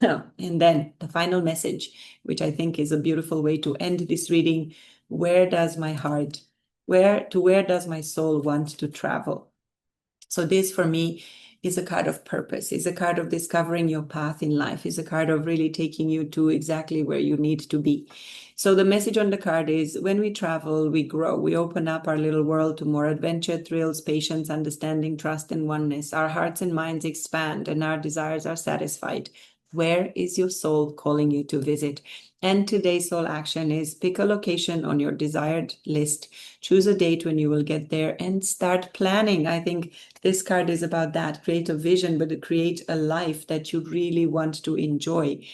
And then the final message, which I think is a beautiful way to end this reading. Where does my heart, where does my soul want to travel? So this for me is a card of purpose, is a card of discovering your path in life, is a card of really taking you to exactly where you need to be. So the message on the card is, when we travel, we grow. We open up our little world to more adventure, thrills, patience, understanding, trust, and oneness. Our hearts and minds expand, and our desires are satisfied. Where is your soul calling you to visit? And today's soul action is pick a location on your desired list, choose a date when you will get there, and start planning. I think this card is about that. Create a vision, but create a life that you really want to enjoy.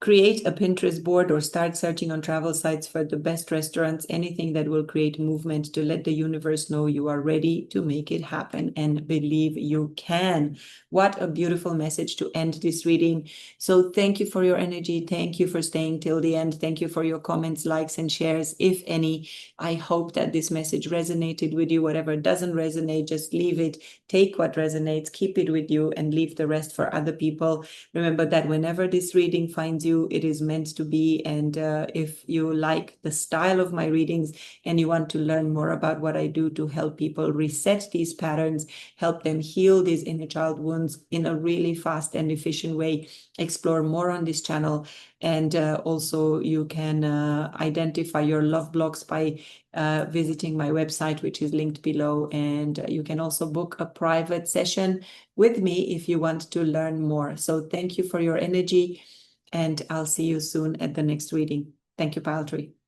Create a Pinterest board or start searching on travel sites for the best restaurants, anything that will create movement to let the universe know you are ready to make it happen and believe you can. What a beautiful message to end this reading. So thank you for your energy. Thank you for staying till the end. Thank you for your comments, likes, and shares, if any. I hope that this message resonated with you. Whatever doesn't resonate, just leave it. Take what resonates, keep it with you, and leave the rest for other people. Remember that whenever this reading finds you, it is meant to be. And if you like the style of my readings and you want to learn more about what I do to help people reset these patterns, help them heal these inner child wounds in a really fast and efficient way, explore more on this channel. And also you can identify your love blocks by visiting my website, which is linked below. And you can also book a private session with me if you want to learn more. So thank you for your energy, and I'll see you soon at the next reading. Thank you, Pile Tree.